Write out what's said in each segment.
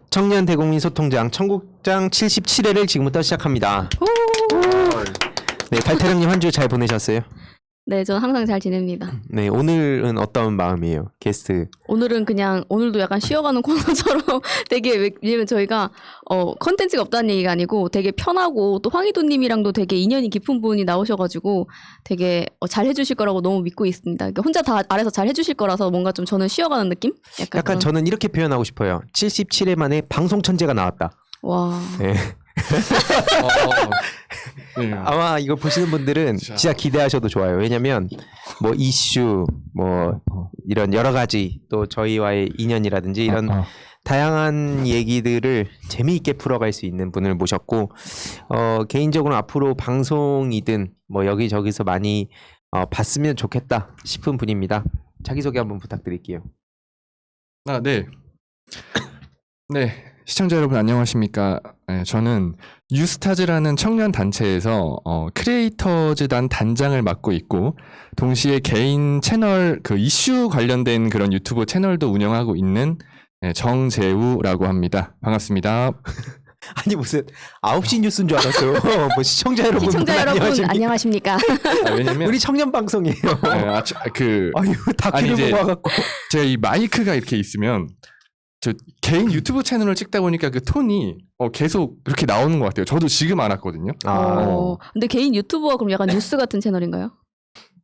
청년 대국민 소통장 청국장 77회를 지금부터 시작합니다. 네, 발타령님 한 주 잘 보내셨어요? 네, 저는 항상 잘 지냅니다. 네, 오늘은 어떤 마음이에요? 게스트. 오늘은 그냥 오늘도 약간 쉬어가는 코너처럼 되게 왜냐면 저희가 컨텐츠가 없다는 얘기가 아니고 되게 편하고 또 황희도님이랑도 되게 인연이 깊은 분이 나오셔가지고 되게 잘 해주실 거라고 너무 믿고 있습니다. 그러니까 혼자 다 아래서 잘 해주실 거라서 뭔가 좀 저는 쉬어가는 느낌? 약간 그런... 저는 이렇게 표현하고 싶어요. 77회 만에 방송 천재가 나왔다. 와. 네. 네. 아마 이거 보시는 분들은 진짜 기대하셔도 좋아요. 왜냐면 뭐 이슈 뭐 이런 여러 가지 또 저희와의 인연이라든지 이런 다양한 얘기들을 재미있게 풀어갈 수 있는 분을 모셨고 개인적으로 앞으로 방송이든 뭐 여기저기서 많이 봤으면 좋겠다 싶은 분입니다. 자기소개 한번 부탁드릴게요. 네. 네. 시청자 여러분 안녕하십니까? 네, 저는 뉴스타즈라는 청년 단체에서 크리에이터즈단 단장을 맡고 있고 동시에 개인 채널 그 이슈 관련된 그런 유튜브 채널도 운영하고 있는 정재우라고 합니다. 반갑습니다. 아니 무슨 9시 뉴스인 줄 알았어요. 뭐 시청자 여러분 안녕하십니까? 왜냐면 우리 청년 방송이에요. 아유 다큐를 보고 와갖고 제가 이 마이크가 이렇게 있으면 저 개인 유튜브 채널을 찍다 보니까 그 톤이 계속 그렇게 나오는 것 같아요. 저도 지금 알았거든요. 근데 개인 유튜버가 그럼 약간 뉴스 같은 채널인가요?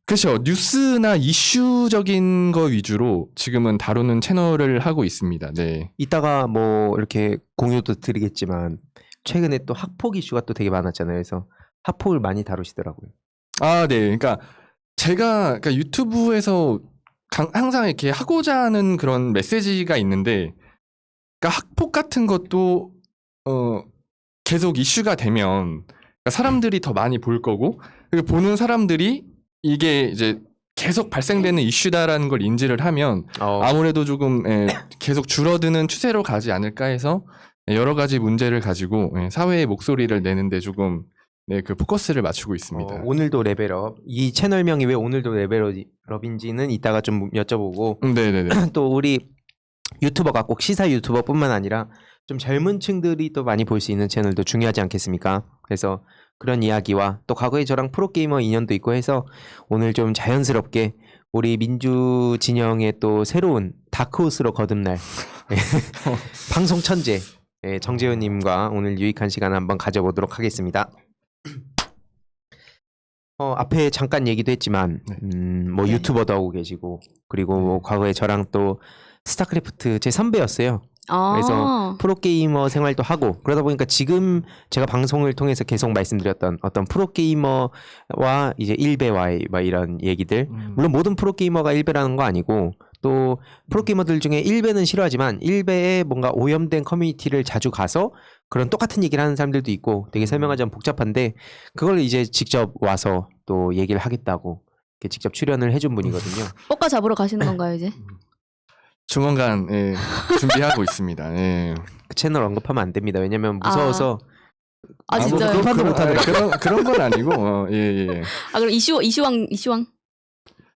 그렇죠. 뉴스나 이슈적인 거 위주로 지금은 다루는 채널을 하고 있습니다. 네. 이따가 뭐 이렇게 공유도 드리겠지만 최근에 또 학폭 이슈가 또 되게 많았잖아요. 그래서 학폭을 많이 다루시더라고요. 아, 네. 그러니까 제가 유튜브에서 항상 이렇게 하고자 하는 그런 메시지가 있는데 그러니까 학폭 같은 것도 계속 이슈가 되면 사람들이 더 많이 볼 거고 그리고 보는 사람들이 이게 이제 계속 발생되는 이슈다라는 걸 인지를 하면 아무래도 조금 계속 줄어드는 추세로 가지 않을까 해서 여러 가지 문제를 가지고 사회의 목소리를 내는데 조금 그 포커스를 맞추고 있습니다. 오늘도 레벨업. 이 채널명이 왜 오늘도 레벨업인지는 이따가 좀 여쭤보고 네네네. 또 우리 유튜버가 꼭 시사 유튜버뿐만 아니라 좀 젊은 층들이 또 많이 볼 수 있는 채널도 중요하지 않겠습니까? 그래서 그런 이야기와 또 과거에 저랑 프로게이머 인연도 있고 해서 오늘 좀 자연스럽게 우리 민주 진영의 또 새로운 다크호스로 거듭날 방송 천재 정재훈님과 오늘 유익한 시간 한번 가져보도록 하겠습니다. 앞에 잠깐 얘기도 했지만 뭐 유튜버도 하고 계시고 그리고 뭐 과거에 저랑 또 스타크래프트 제 선배였어요. 그래서 프로게이머 생활도 하고 그러다 보니까 지금 제가 방송을 통해서 계속 말씀드렸던 어떤 프로게이머와 이제 일베와의 막 이런 얘기들 물론 모든 프로게이머가 일베라는 거 아니고 또 프로게이머들 중에 일베는 싫어하지만 일베에 뭔가 오염된 커뮤니티를 자주 가서 그런 똑같은 얘기를 하는 사람들도 있고 되게 설명하자면 복잡한데 그걸 이제 직접 와서 또 얘기를 하겠다고 이렇게 직접 출연을 해준 분이거든요. 뽀까 잡으러 가시는 건가요 이제? 조만간 준비하고 있습니다. 그 채널 언급하면 안 됩니다. 왜냐면 무서워서 진짜요? 그판도 못하더라고요. 그런 건 아니고 예. 그럼 이슈왕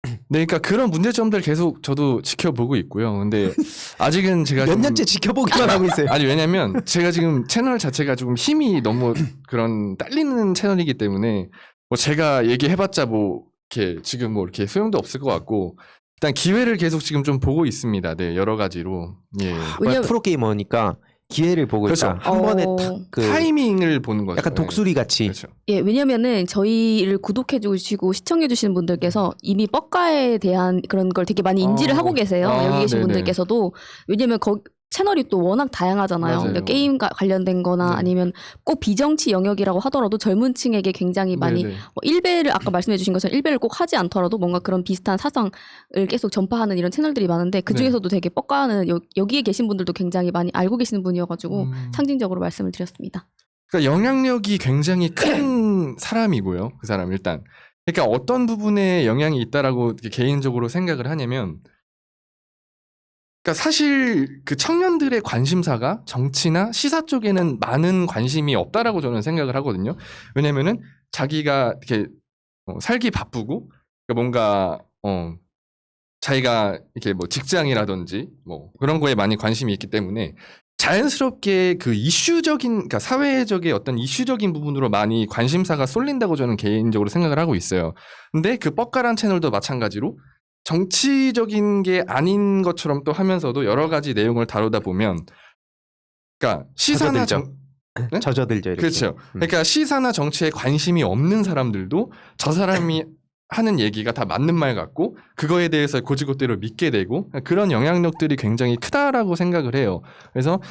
네, 그러니까 그런 문제점들 계속 저도 지켜보고 있고요. 근데 아직은 제가 몇 년째 지켜보기만 하고 있어요. 아니 왜냐면 제가 지금 채널 자체가 조금 힘이 너무 그런 딸리는 채널이기 때문에 뭐 제가 얘기해봤자 뭐 이렇게 지금 뭐 이렇게 소용도 없을 것 같고 일단 기회를 계속 지금 좀 보고 있습니다. 네, 여러 가지로. 예. 왜냐면 프로게이머니까 기회를 보고 있다. 한 번에 딱 그 타이밍을 보는 거죠. 약간 독수리 같이. 그렇죠. 예, 왜냐면은 저희를 구독해 주시고 시청해 주시는 분들께서 이미 뻑가에 대한 그런 걸 되게 많이 인지를 하고 계세요. 여기 계신 네네. 분들께서도. 왜냐면 채널이 또 워낙 다양하잖아요. 그러니까 게임과 관련된 거나 아니면 꼭 비정치 영역이라고 하더라도 젊은 층에게 굉장히 많이 일베를 아까 말씀해 주신 것처럼 일베를 꼭 하지 않더라도 뭔가 그런 비슷한 사상을 계속 전파하는 이런 채널들이 많은데 그중에서도 되게 뻑가는 여기에 계신 분들도 굉장히 많이 알고 계시는 분이어가지고 상징적으로 말씀을 드렸습니다. 그러니까 영향력이 굉장히 큰 사람이고요. 그 사람 일단. 그러니까 어떤 부분에 영향이 있다라고 개인적으로 생각을 하냐면 그러니까 사실 그 청년들의 관심사가 정치나 시사 쪽에는 많은 관심이 없다라고 저는 생각을 하거든요. 왜냐면은 자기가 이렇게 살기 바쁘고 뭔가 자기가 이렇게 뭐 직장이라든지 뭐 그런 거에 많이 관심이 있기 때문에 자연스럽게 그 이슈적인, 그러니까 사회적인 어떤 이슈적인 부분으로 많이 관심사가 쏠린다고 저는 개인적으로 생각을 하고 있어요. 근데 그 뻑가란 채널도 마찬가지로 정치적인 게 아닌 것처럼 또 하면서도 여러 가지 내용을 다루다 보면, 그러니까 시사나 네? 젖어들죠. 이렇게. 그렇죠. 그러니까 시사나 정치에 관심이 없는 사람들도 저 사람이 하는 얘기가 다 맞는 말 같고 그거에 대해서 고지고대로 믿게 되고 그런 영향력들이 굉장히 크다라고 생각을 해요. 그래서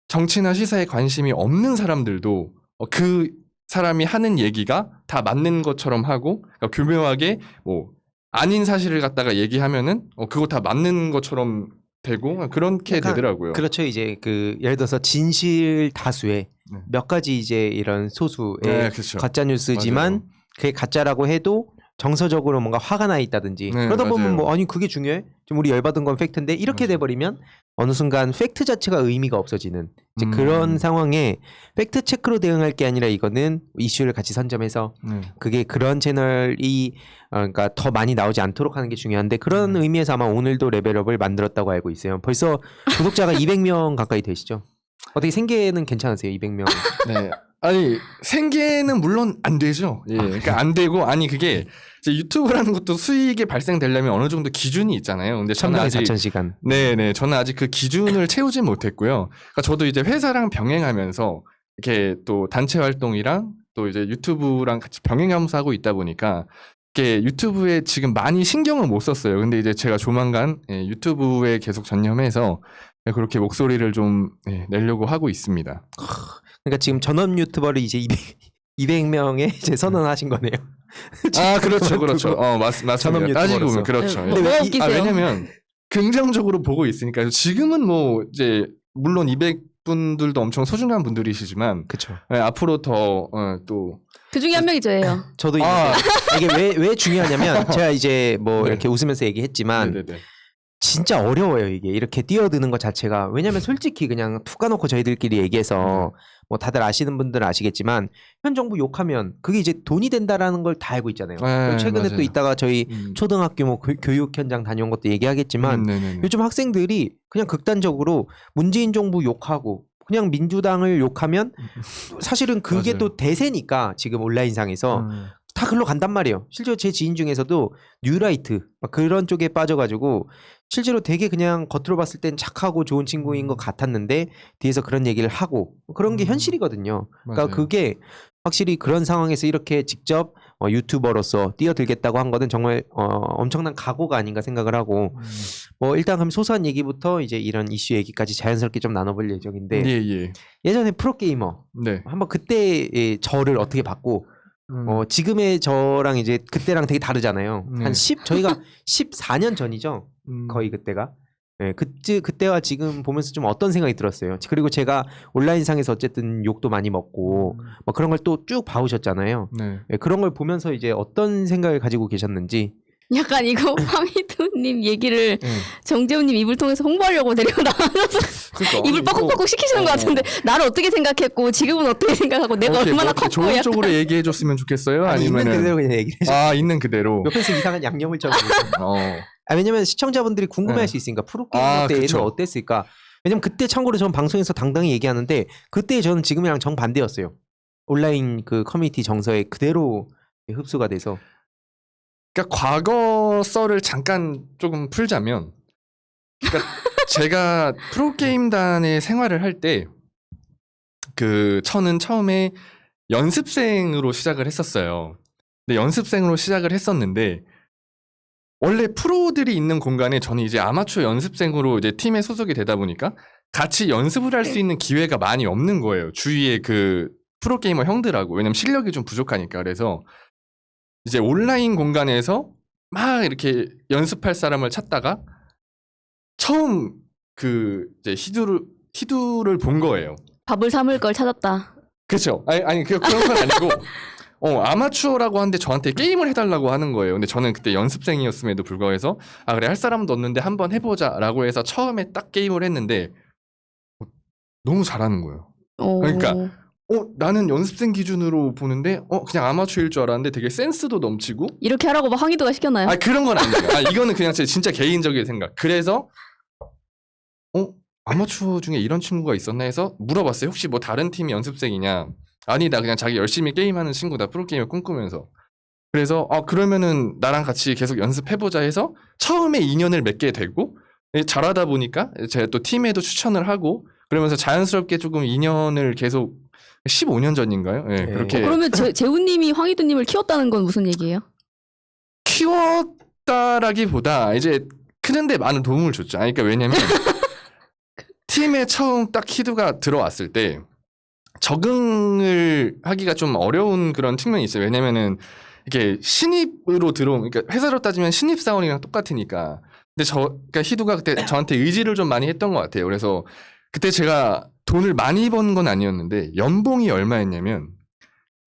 정치나 시사에 관심이 없는 사람들도 그 사람이 하는 얘기가 다 맞는 것처럼 하고, 그러니까 교묘하게 뭐 아닌 사실을 갖다가 얘기하면은 그거 다 맞는 것처럼 되고 그렇게 되더라고요. 그렇죠. 이제 그 예를 들어서 진실 다수의 몇 가지 이제 이런 소수의 그렇죠. 가짜 뉴스지만 맞아요. 그게 가짜라고 해도 정서적으로 뭔가 화가 나 있다든지 그러다 보면 맞아요. 뭐 아니 그게 중요해? 지금 우리 열받은 건 팩트인데 이렇게 맞아요. 돼버리면 어느 순간 팩트 자체가 의미가 없어지는 이제 그런 상황에 팩트 체크로 대응할 게 아니라 이거는 이슈를 같이 선점해서 그게 그런 채널이 그러니까 더 많이 나오지 않도록 하는 게 중요한데 그런 의미에서 아마 오늘도 레벨업을 만들었다고 알고 있어요. 벌써 구독자가 200명 가까이 되시죠? 어떻게 생계는 괜찮으세요? 200명? 네. 아니 생계는 물론 안 되죠. 예, 그러니까 안 되고 아니 그게 이제 유튜브라는 것도 수익이 발생되려면 어느 정도 기준이 있잖아요. 근데 저는 1000명에 아직 4000시간. 네네 저는 아직 그 기준을 채우진 못했고요. 그러니까 저도 이제 회사랑 병행하면서 이렇게 또 단체 활동이랑 또 이제 유튜브랑 같이 병행하면서 하고 있다 보니까 이게 유튜브에 지금 많이 신경을 못 썼어요. 근데 이제 제가 조만간 유튜브에 계속 전념해서 그렇게 목소리를 좀 내려고 하고 있습니다. 그러니까 지금 전업 유튜버를 이제 200명에 이제 선언하신 거네요. 아 그렇죠. 맞습니다. 따지고 보면 그렇죠. 뭐 웃기세요? 왜냐면 긍정적으로 보고 있으니까 지금은 뭐 이제 물론 200분들도 엄청 소중한 분들이시지만 그렇죠. 앞으로 더 또 그 중에 한 명이 저예요. 저도 이게 왜 중요하냐면 제가 이제 뭐 네. 이렇게 웃으면서 얘기했지만 네네네. 진짜 어려워요 이게 이렇게 뛰어드는 것 자체가. 왜냐면 솔직히 그냥 툭 까놓고 저희들끼리 얘기해서 뭐 다들 아시는 분들은 아시겠지만 현 정부 욕하면 그게 이제 돈이 된다라는 걸 다 알고 있잖아요. 네, 최근에 맞아요. 또 이따가 저희 초등학교 뭐 교육 현장 다녀온 것도 얘기하겠지만 네네네. 요즘 학생들이 그냥 극단적으로 문재인 정부 욕하고 그냥 민주당을 욕하면 사실은 그게 맞아요. 또 대세니까 지금 온라인상에서 다 글로 간단 말이에요. 실제로 제 지인 중에서도 뉴라이트 막 그런 쪽에 빠져가지고 실제로 되게 그냥 겉으로 봤을 땐 착하고 좋은 친구인 것 같았는데 뒤에서 그런 얘기를 하고 그런 게 현실이거든요. 그러니까 맞아요. 그게 확실히 그런 상황에서 이렇게 직접 유튜버로서 뛰어들겠다고 한 거는 정말 엄청난 각오가 아닌가 생각을 하고 뭐 일단 그럼 소소한 얘기부터 이제 이런 이슈 얘기까지 자연스럽게 좀 나눠볼 예정인데 예. 예전에 프로게이머 네. 한번 그때의 저를 어떻게 봤고 지금의 저랑 이제 그때랑 되게 다르잖아요. 네. 한 저희가 14년 전이죠. 거의 그때가. 네, 그때와 지금 보면서 좀 어떤 생각이 들었어요. 그리고 제가 온라인상에서 어쨌든 욕도 많이 먹고 뭐 그런 걸 또 쭉 봐오셨잖아요. 네. 네, 그런 걸 보면서 이제 어떤 생각을 가지고 계셨는지. 약간 이거 황희두님 얘기를 정재훈님 입을 통해서 홍보하려고 데리고 나와서 그러니까 입을 뻐꾹뻐꾹 시키시는 것 같은데 나를 어떻게 생각했고 지금은 어떻게 생각하고 내가 얼마나 컸고 좋은 약간 쪽으로 얘기해줬으면 좋겠어요. 아니, 있는 아니면은 그대로 그냥 얘기를 해줘. 있는 그대로. 옆에서 이상한 양념을 쳐서. 왜냐면 시청자분들이 궁금해할 수 있으니까 프로게이머 때는 그쵸. 어땠을까. 왜냐면 그때 참고로 저는 방송에서 당당히 얘기하는데 그때 저는 지금이랑 정반대였어요. 온라인 그 커뮤니티 정서에 그대로 흡수가 돼서. 그러니까 과거 썰을 잠깐 조금 풀자면, 그러니까 제가 프로게임단의 생활을 할 때 저는 처음에 연습생으로 시작을 했었어요. 근데 연습생으로 시작을 했었는데 원래 프로들이 있는 공간에 저는 이제 아마추어 연습생으로 이제 팀에 소속이 되다 보니까 같이 연습을 할 수 있는 기회가 많이 없는 거예요. 주위에 그 프로게이머 형들하고. 왜냐면 실력이 좀 부족하니까. 그래서 이제 온라인 공간에서 막 이렇게 연습할 사람을 찾다가 처음 이제 희두를 본 거예요. 밥을 삼을 걸 찾았다. 그렇죠. 아니 그런 건 아니고 아마추어라고 하는데 저한테 게임을 해달라고 하는 거예요. 근데 저는 그때 연습생이었음에도 불구하고 그래 할 사람도 없는데 한번 해보자라고 해서 처음에 딱 게임을 했는데 너무 잘하는 거예요. 그러니까 나는 연습생 기준으로 보는데 그냥 아마추어일 줄 알았는데 되게 센스도 넘치고 이렇게 하라고 막 황희도가 시켰나요? 그런 건 아니에요. 이거는 그냥 제 진짜 개인적인 생각. 그래서 아마추어 중에 이런 친구가 있었나 해서 물어봤어요. 혹시 뭐 다른 팀 연습생이냐? 아니다, 그냥 자기 열심히 게임하는 친구다. 프로게이머 꿈꾸면서. 그래서 그러면은 나랑 같이 계속 연습해보자 해서 처음에 인연을 맺게 되고 잘하다 보니까 제가 또 팀에도 추천을 하고 그러면서 자연스럽게 조금 인연을 계속 15년 전인가요? 네, 그렇게. 그러면 재훈님이 황희두님을 키웠다는 건 무슨 얘기예요? 키웠다라기보다 이제 크는데 많은 도움을 줬죠. 그러니까 왜냐면 팀에 처음 딱 희두가 들어왔을 때 적응을 하기가 좀 어려운 그런 측면이 있어요. 왜냐면은 이게 신입으로 그러니까 회사로 따지면 신입 사원이랑 똑같으니까. 근데 그러니까 희두가 그때 저한테 의지를 좀 많이 했던 것 같아요. 그래서 그때 제가 돈을 많이 번 건 아니었는데 연봉이 얼마였냐면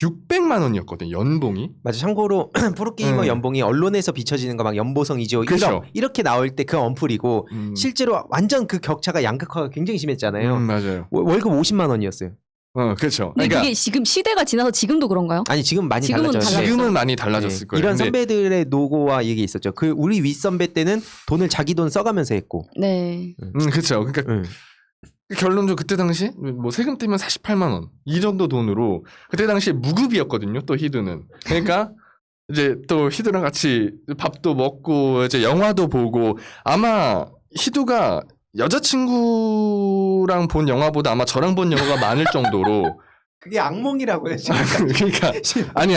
600만 원이었거든요. 연봉이. 맞아. 참고로 프로게이머 연봉이 언론에서 비춰지는 거 막 연보성이죠. 그렇죠. 이렇게 나올 때 그 언플이고 실제로 완전 그 격차가 양극화가 굉장히 심했잖아요. 맞아요. 월급 50만 원이었어요. 그렇죠. 근데 그게 지금 시대가 지나서 지금도 그런가요? 아니 지금 많이 달라졌어요. 지금은 많이 달라졌을 거예요. 이런 선배들의 노고와 얘기 있었죠. 그 우리 윗선배 때는 돈을 자기 돈 써가면서 했고. 네. 그렇죠. 그러니까 결론적으로 그때 당시 뭐 세금 떼면 48만 원 이 정도 돈으로 그때 당시에 무급이었거든요. 또 희두는. 그러니까 이제 또 희두랑 같이 밥도 먹고 이제 영화도 보고 아마 희두가 여자친구랑 본 영화보다 아마 저랑 본 영화가 많을 정도로 그게 악몽이라고요. 그러니까 아니.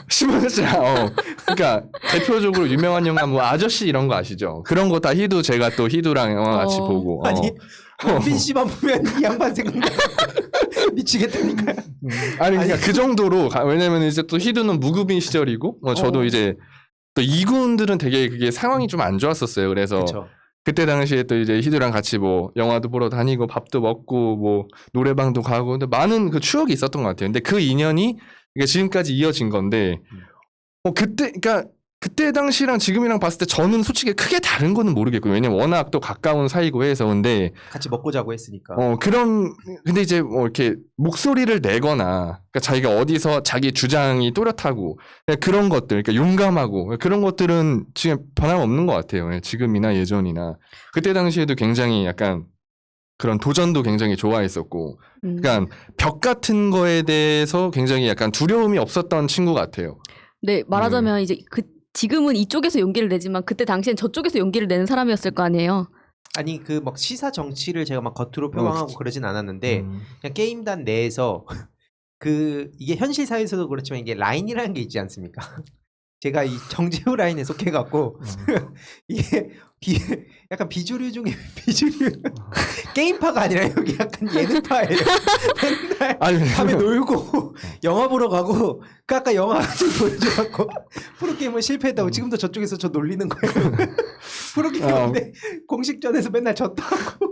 심하잖아. 그러니까 대표적으로 유명한 영화 뭐 아저씨 이런 거 아시죠? 그런 거 다 희두 제가 또 희두랑 영화 같이 보고. 아니 빈 씨만 보면 이 양반 생각 미치겠다니까요. 아니 그러니까 그 정도로 왜냐면 이제 또 희두는 무급인 시절이고 저도 이제 또 이군들은 되게 그게 상황이 좀 안 좋았었어요. 그래서 그쵸. 그때 당시에 또 이제 희두랑 같이 뭐 영화도 보러 다니고 밥도 먹고 뭐 노래방도 가고 근데 많은 그 추억이 있었던 것 같아요. 근데 그 인연이 이게 지금까지 이어진 건데 그러니까 그때 당시랑 지금이랑 봤을 때 저는 솔직히 크게 다른 거는 모르겠고 왜냐면 워낙 또 가까운 사이고 해서 근데 같이 먹고 자고 했으니까. 근데 이제 뭐 이렇게 목소리를 내거나 그러니까 자기가 어디서 자기 주장이 또렷하고 그런 것들 그러니까 용감하고 그런 것들은 지금 변함없는 것 같아요. 지금이나 예전이나 그때 당시에도 굉장히 약간 그런 도전도 굉장히 좋아했었고 그러니까 벽 같은 거에 대해서 굉장히 약간 두려움이 없었던 친구 같아요. 네, 말하자면 이제 지금은 이쪽에서 용기를 내지만 그때 당시엔 저쪽에서 용기를 내는 사람이었을 거 아니에요. 아니 그 막 시사 정치를 제가 막 겉으로 표방하고 그러진 않았는데 그냥 게임단 내에서 이게 현실 사회에서도 그렇지만 이게 라인이라는 게 있지 않습니까? 제가 이 정재우 라인에 속해갖고 이게 약간 비주류 중에 비주류 게임파가 아니라 여기 약간 예능파예요. 맨날 밤에 놀고 영화 보러 가고 그 아까 영화 좀 보여줘갖고 프로게이머 실패했다고 지금도 저쪽에서 저 놀리는 거예요. 프로게이머인데 공식전에서 맨날 졌다고.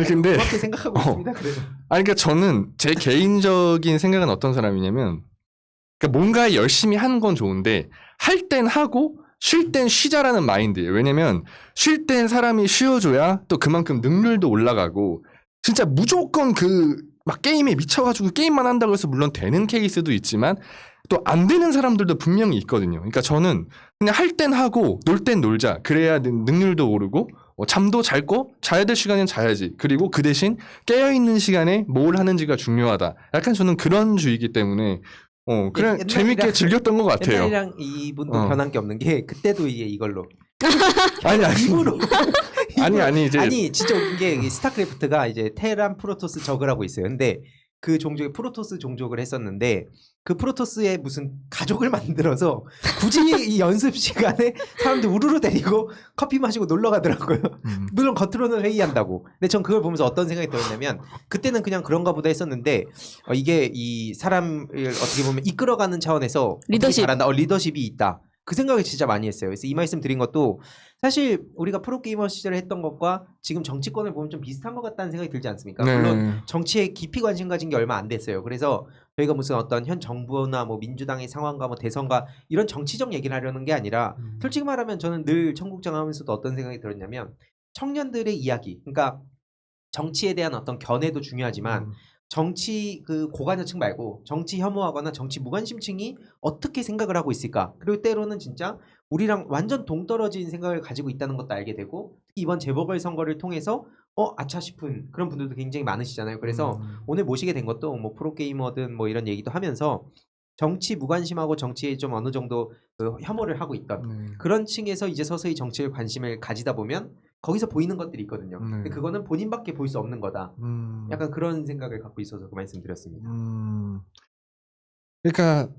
근데 그렇게 생각하고 있습니다. 그래서. 그러니까 저는 제 개인적인 생각은 어떤 사람이냐면 그러니까 뭔가 열심히 하는 건 좋은데 할 땐 하고 쉴 땐 쉬자라는 마인드예요. 왜냐면 쉴 땐 사람이 쉬어줘야 또 그만큼 능률도 올라가고 진짜 무조건 막 게임에 미쳐가지고 게임만 한다고 해서 물론 되는 케이스도 있지만 또 안 되는 사람들도 분명히 있거든요. 그러니까 저는 그냥 할 땐 하고 놀 땐 놀자. 그래야 능률도 오르고 잠도 잘 거 자야 될 시간엔 자야지. 그리고 그 대신 깨어있는 시간에 뭘 하는지가 중요하다. 약간 저는 그런 주의이기 때문에 그냥 재밌게 즐겼던 것 같아요. 옛날이랑 이분도 변한 게 없는 게 그때도 이게 이걸로 아니 입으로 이제 아니 진짜 웃긴 게 스타크래프트가 이제 테란 프로토스 저그라고 있어요. 근데 그 종족이 프로토스 종족을 했었는데 그 프로토스의 무슨 가족을 만들어서 굳이 이 연습 시간에 사람들 우르르 데리고 커피 마시고 놀러 가더라고요. 물론 겉으로는 회의한다고. 근데 전 그걸 보면서 어떤 생각이 들었냐면 그때는 그냥 그런가 보다 했었는데 이게 이 사람을 어떻게 보면 이끌어가는 차원에서 리더십. 잘한다. 리더십이 있다. 그 생각을 진짜 많이 했어요. 그래서 이 말씀 드린 것도 사실 우리가 프로게이머 시절에 했던 것과 지금 정치권을 보면 좀 비슷한 것 같다는 생각이 들지 않습니까? 네. 물론 정치에 깊이 관심 가진 게 얼마 안 됐어요. 그래서 저희가 무슨 어떤 현 정부나 뭐 민주당의 상황과 뭐 대선과 이런 정치적 얘기를 하려는 게 아니라 솔직히 말하면 저는 늘 청국장 하면서도 어떤 생각이 들었냐면 청년들의 이야기, 그러니까 정치에 대한 어떤 견해도 중요하지만 정치 그 고관여층 말고 정치 혐오하거나 정치 무관심층이 어떻게 생각을 하고 있을까? 그리고 때로는 진짜 우리랑 완전 동떨어진 생각을 가지고 있다는 것도 알게 되고 특히 이번 재보궐선거를 통해서 아차 싶은 그런 분들도 굉장히 많으시잖아요. 그래서 오늘 모시게 된 것도 뭐 프로게이머든 뭐 이런 얘기도 하면서 정치 무관심하고 정치에 좀 어느 정도 그 혐오를 하고 있던 그런 층에서 이제 서서히 정치에 관심을 가지다 보면 거기서 보이는 것들이 있거든요. 근데 그거는 본인밖에 볼 수 없는 거다. 약간 그런 생각을 갖고 있어서 그 말씀 드렸습니다. 그러니까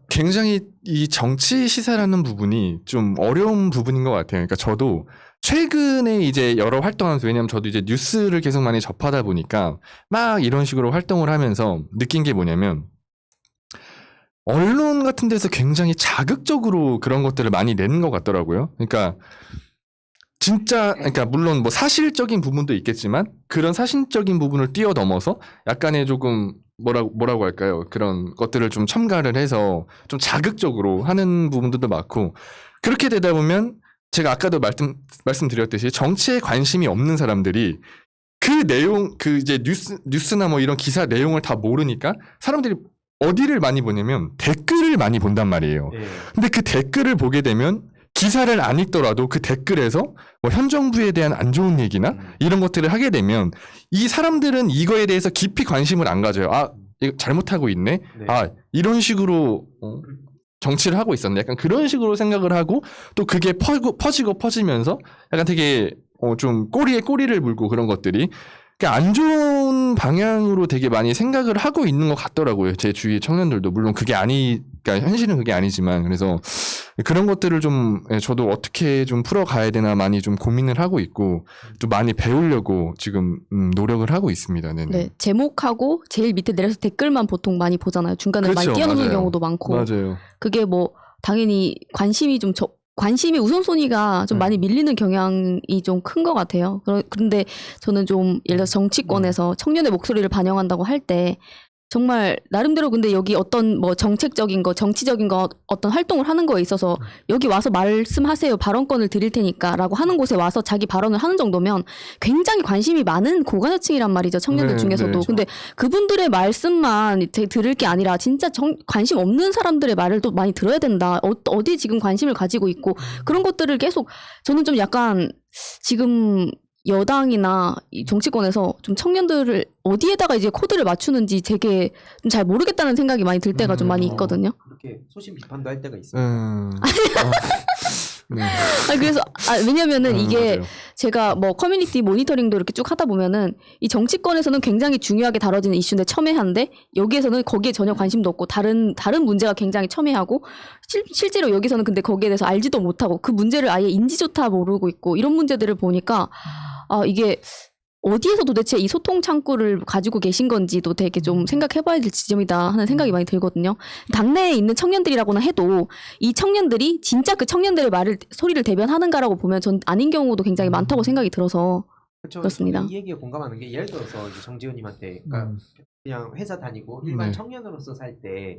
굉장히 이 정치 시사라는 부분이 좀 어려운 부분인 것 같아요. 그러니까 저도 최근에 이제 여러 활동하면서 왜냐면 저도 이제 뉴스를 계속 많이 접하다 보니까 막 이런 식으로 활동을 하면서 느낀 게 뭐냐면 언론 같은 데서 굉장히 자극적으로 그런 것들을 많이 내는 것 같더라고요. 그러니까 진짜 그러니까 물론 뭐 사실적인 부분도 있겠지만 그런 사실적인 부분을 뛰어넘어서 약간의 조금 뭐라고 할까요? 그런 것들을 좀 첨가를 해서 좀 자극적으로 하는 부분들도 많고 그렇게 되다 보면 제가 아까도 말씀드렸듯이 정치에 관심이 없는 사람들이 그 내용 그 이제 뉴스나 뭐 이런 기사 내용을 다 모르니까 사람들이 어디를 많이 보냐면 댓글을 많이 본단 말이에요. 근데 그 댓글을 보게 되면 기사를 안 읽더라도 그 댓글에서 뭐 현 정부에 대한 안 좋은 얘기나 이런 것들을 하게 되면 이 사람들은 이거에 대해서 깊이 관심을 안 가져요. 아, 이거 잘못하고 있네. 아, 이런 식으로 정치를 하고 있었네. 약간 그런 식으로 생각을 하고 또 그게 퍼지면서 약간 되게 좀 꼬리에 꼬리를 물고 그런 것들이 그러니까 안 좋은 방향으로 되게 많이 생각을 하고 있는 것 같더라고요. 제 주위 청년들도. 물론 그러니까 현실은 그게 아니지만. 그래서 그런 것들을 좀 저도 어떻게 좀 풀어가야 되나 많이 좀 고민을 하고 있고 또 많이 배우려고 지금 노력을 하고 있습니다. 네네. 네, 제목하고 제일 밑에 내려서 댓글만 보통 많이 보잖아요. 중간에 그렇죠, 많이 뛰어넘는 맞아요. 경우도 많고. 맞아요. 그게 뭐 당연히 관심이 우선순위가 좀 많이 밀리는 경향이 좀 큰 것 같아요. 그런데 저는 좀 예를 들어서 정치권에서 청년의 목소리를 반영한다고 할 때 정말 나름대로 근데 여기 어떤 뭐 정책적인 거, 정치적인 거 어떤 활동을 하는 거에 있어서 여기 와서 말씀하세요. 발언권을 드릴 테니까라고 하는 곳에 와서 자기 발언을 하는 정도면 굉장히 관심이 많은 고관여층이란 말이죠. 청년들 네, 중에서도. 네. 근데 그분들의 말씀만 들을 게 아니라 진짜 관심 없는 사람들의 말을 또 많이 들어야 된다. 어디 지금 관심을 가지고 있고 그런 것들을 계속 저는 좀 약간 지금 여당이나 이 정치권에서 좀 청년들을 어디에다가 이제 코드를 맞추는지 되게 좀 잘 모르겠다는 생각이 많이 들 때가 좀 많이 있거든요. 그렇게 소신 비판도 할 때가 있습니다. 네. 그래서 왜냐면은 이게 맞아요. 제가 뭐 커뮤니티 모니터링도 이렇게 쭉 하다 보면은 이 정치권에서는 굉장히 중요하게 다뤄지는 이슈인데 첨예한데 여기에서는 거기에 전혀 관심도 없고 다른 문제가 굉장히 첨예하고 실제로 여기서는 근데 거기에 대해서 알지도 못하고 그 문제를 아예 인지조차 모르고 있고 이런 문제들을 보니까 이게 어디에서 도대체 이 소통 창구를 가지고 계신 건지도 되게 좀 생각해봐야 될 지점이다 하는 생각이 많이 들거든요. 당내에 있는 청년들이라고나 해도 이 청년들이 진짜 그 청년들의 소리를 대변하는가라고 보면 전 아닌 경우도 굉장히 많다고 생각이 들어서 그렇죠. 그렇습니다. 이 얘기에 공감하는 게 예를 들어서 이제 정지훈님한테 그러니까 그냥 회사 다니고 일반 청년으로서 살 때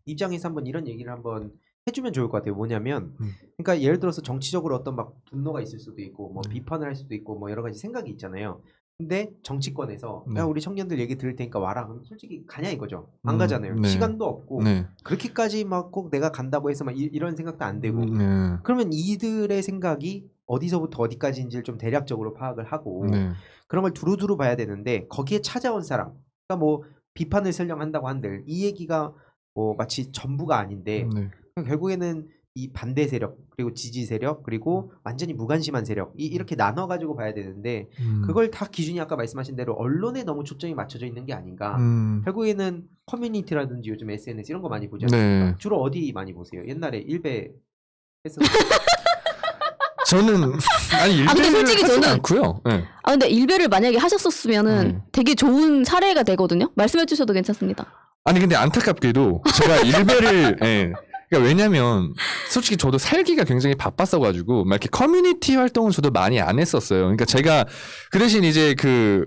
입장에서 한번 이런 얘기를 한번 해주면 좋을 것 같아요. 뭐냐면, 그러니까 예를 들어서 정치적으로 어떤 막 분노가 있을 수도 있고, 뭐 비판을 할 수도 있고, 뭐 여러 가지 생각이 있잖아요. 근데 정치권에서 야 우리 청년들 얘기 들을 테니까 와라. 그럼 솔직히 가냐 이거죠. 안 가잖아요. 네. 시간도 없고 네. 그렇게까지 막 꼭 내가 간다고 해서 막 이런 생각도 안 되고. 그러면 이들의 생각이 어디서부터 어디까지인지를 좀 대략적으로 파악을 하고 그런 걸 두루두루 봐야 되는데 거기에 찾아온 사람, 그러니까 뭐 비판을 설령 한다고 한들 이 얘기가 뭐 마치 전부가 아닌데 결국에는 이 반대 세력 그리고 지지 세력 그리고 완전히 무관심한 세력 이렇게 나눠 가지고 봐야 되는데 그걸 다 기준이 아까 말씀하신 대로 언론에 너무 초점이 맞춰져 있는 게 아닌가. 결국에는 커뮤니티라든지 요즘 SNS 이런 거 많이 보지 않습니까? 네. 주로 어디 많이 보세요? 옛날에 일베 했었어요. 저는 아니 근데 일배를 솔직히 하진 저는- 않고요. 네. 근데 일배를 만약에 하셨었으면은 되게 좋은 사례가 되거든요. 말씀해 주셔도 괜찮습니다. 아니 근데 안타깝게도 제가 일배를 그러니까 왜냐면 솔직히 저도 살기가 굉장히 바빴어가지고 막 이렇게 커뮤니티 활동은 저도 많이 안 했었어요. 그러니까 제가 그 대신 이제 그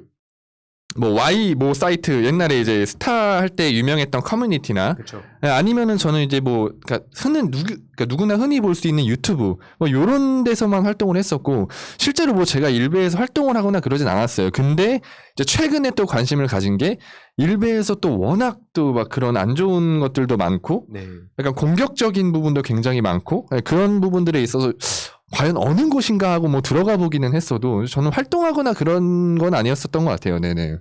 뭐 Y 뭐 사이트 옛날에 이제 스타 할 때 유명했던 커뮤니티나 그렇죠. 아니면은 저는 이제 뭐 그러니까 누구나 흔히 볼 수 있는 유튜브 뭐 요런 데서만 활동을 했었고 실제로 뭐 제가 일베에서 활동을 하거나 그러진 않았어요. 근데 이제 최근에 또 관심을 가진 게 일베에서 또 워낙 또 막 그런 안 좋은 것들도 많고 네. 약간 공격적인 부분도 굉장히 많고 그런 부분들에 있어서 과연 어느 곳인가 하고 뭐 들어가 보기는 했어도 저는 활동하거나 그런 건 아니었었던 것 같아요. 네네.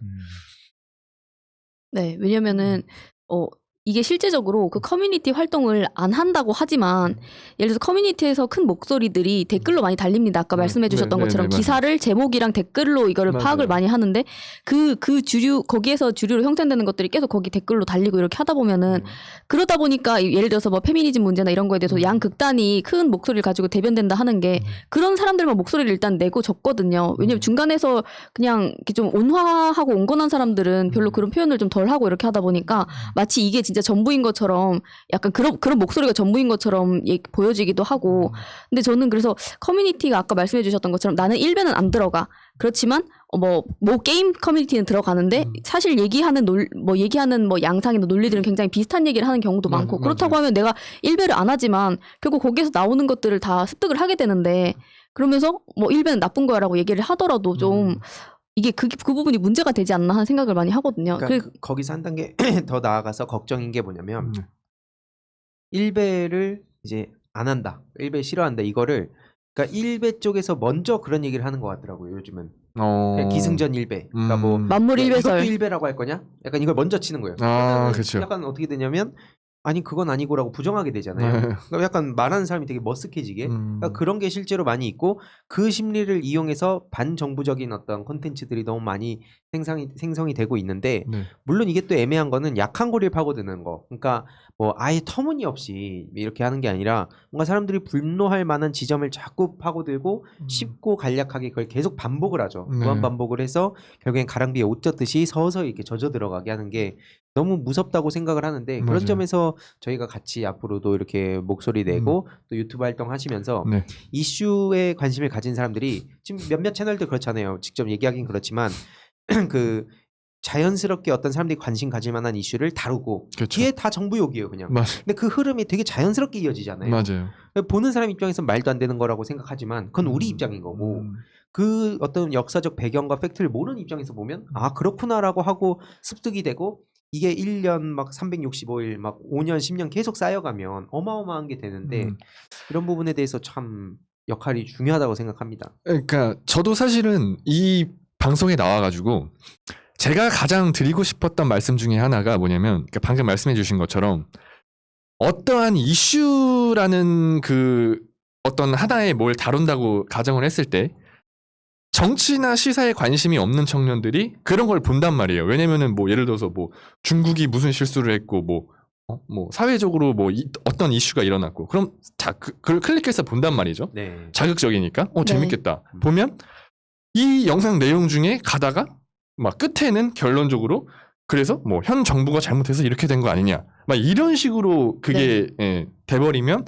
네, 왜냐면은 이게 실제적으로 그 커뮤니티 활동을 안 한다고 하지만 예를 들어서 커뮤니티에서 큰 목소리들이 댓글로 많이 달립니다. 아까 말씀해 주셨던 것처럼 기사를 제목이랑 댓글로 이거를 파악을 많이 하는데 그 거기에서 주류로 형성되는 것들이 계속 거기 댓글로 달리고 이렇게 하다 보면은 그러다 보니까 예를 들어서 뭐 페미니즘 문제나 이런 거에 대해서 양극단이 큰 목소리를 가지고 대변된다 하는 게 그런 사람들만 목소리를 일단 내고 적거든요. 왜냐면 중간에서 그냥 이렇게 좀 온화하고 온건한 사람들은 별로 그런 표현을 좀 덜 하고 이렇게 하다 보니까 마치 이게 진짜 전부인 것처럼 약간 그런 목소리가 전부인 것처럼 보여지기도 하고 근데 저는 그래서 커뮤니티가 아까 말씀해 주셨던 것처럼 나는 일베는 안 들어가 그렇지만 뭐 게임 커뮤니티는 들어가는데 사실 얘기하는 양상이나 논리들은 굉장히 비슷한 얘기를 하는 경우도 많고 그렇다고 하면 내가 일베를 안 하지만 결국 거기에서 나오는 것들을 다 습득을 하게 되는데 그러면서 뭐 일베는 나쁜 거야라고 얘기를 하더라도 좀 이게 그 부분이 문제가 되지 않나 하는 생각을 많이 하거든요. 그러니까 거기서 한 단계 더 나아가서 걱정인 게 뭐냐면 일베를 이제 안 한다, 일베 싫어한다 이거를 그러니까 일베 쪽에서 먼저 그런 얘기를 하는 것 같더라고요. 요즘은 그냥 기승전 일베. 그러니까 뭐 만물 일베설. 이것도 일베라고 할 거냐? 약간 이걸 먼저 치는 거예요. 그렇죠. 약간 어떻게 되냐면 아니 그건 아니고라고 부정하게 되잖아요. 그러니까 약간 말하는 사람이 되게 머쓱해지게 그러니까 그런 게 실제로 많이 있고 그 심리를 이용해서 반정부적인 어떤 콘텐츠들이 너무 많이 생성이 되고 있는데 물론 이게 또 애매한 거는 약한 고리를 파고드는 거. 그러니까 뭐 아예 터무니없이 이렇게 하는 게 아니라 뭔가 사람들이 분노할 만한 지점을 자꾸 파고들고 쉽고 간략하게 그걸 계속 반복을 하죠. 무한 반복을 해서 결국엔 가랑비에 옷 젖듯이 서서히 이렇게 젖어 들어가게 하는 게 너무 무섭다고 생각을 하는데 그런 점에서 저희가 같이 앞으로도 이렇게 목소리 내고 또 유튜브 활동하시면서 이슈에 관심을 가진 사람들이 지금 몇몇 채널들 그렇잖아요. 직접 얘기하긴 그렇지만 그 자연스럽게 어떤 사람들이 관심 가질 만한 이슈를 다루고 뒤에 다 정부 욕이에요 그냥. 근데 그 흐름이 되게 자연스럽게 이어지잖아요. 맞아요. 보는 사람 입장에서 말도 안 되는 거라고 생각하지만 그건 우리 입장인 거고 그 어떤 역사적 배경과 팩트를 모르는 입장에서 보면 아 그렇구나라고 하고 습득이 되고 이게 1년 막 365일 막 5년 10년 계속 쌓여가면 어마어마한 게 되는데 이런 부분에 대해서 참 역할이 중요하다고 생각합니다. 그러니까 저도 사실은 이 방송에 나와가지고 제가 가장 드리고 싶었던 말씀 중에 하나가 뭐냐면 그러니까 방금 말씀해 주신 것처럼 어떠한 이슈라는 그 어떤 하나의 뭘 다룬다고 가정을 했을 때 정치나 시사에 관심이 없는 청년들이 그런 걸 본단 말이에요. 왜냐면은 뭐 예를 들어서 뭐 중국이 무슨 실수를 했고 뭐 사회적으로 뭐 어떤 이슈가 일어났고 그럼 그걸 클릭해서 본단 말이죠. 자극적이니까 재밌겠다. 보면 이 영상 내용 중에 가다가 막 끝에는 결론적으로 그래서 뭐 현 정부가 잘못해서 이렇게 된 거 아니냐 막 이런 식으로 그게 돼버리면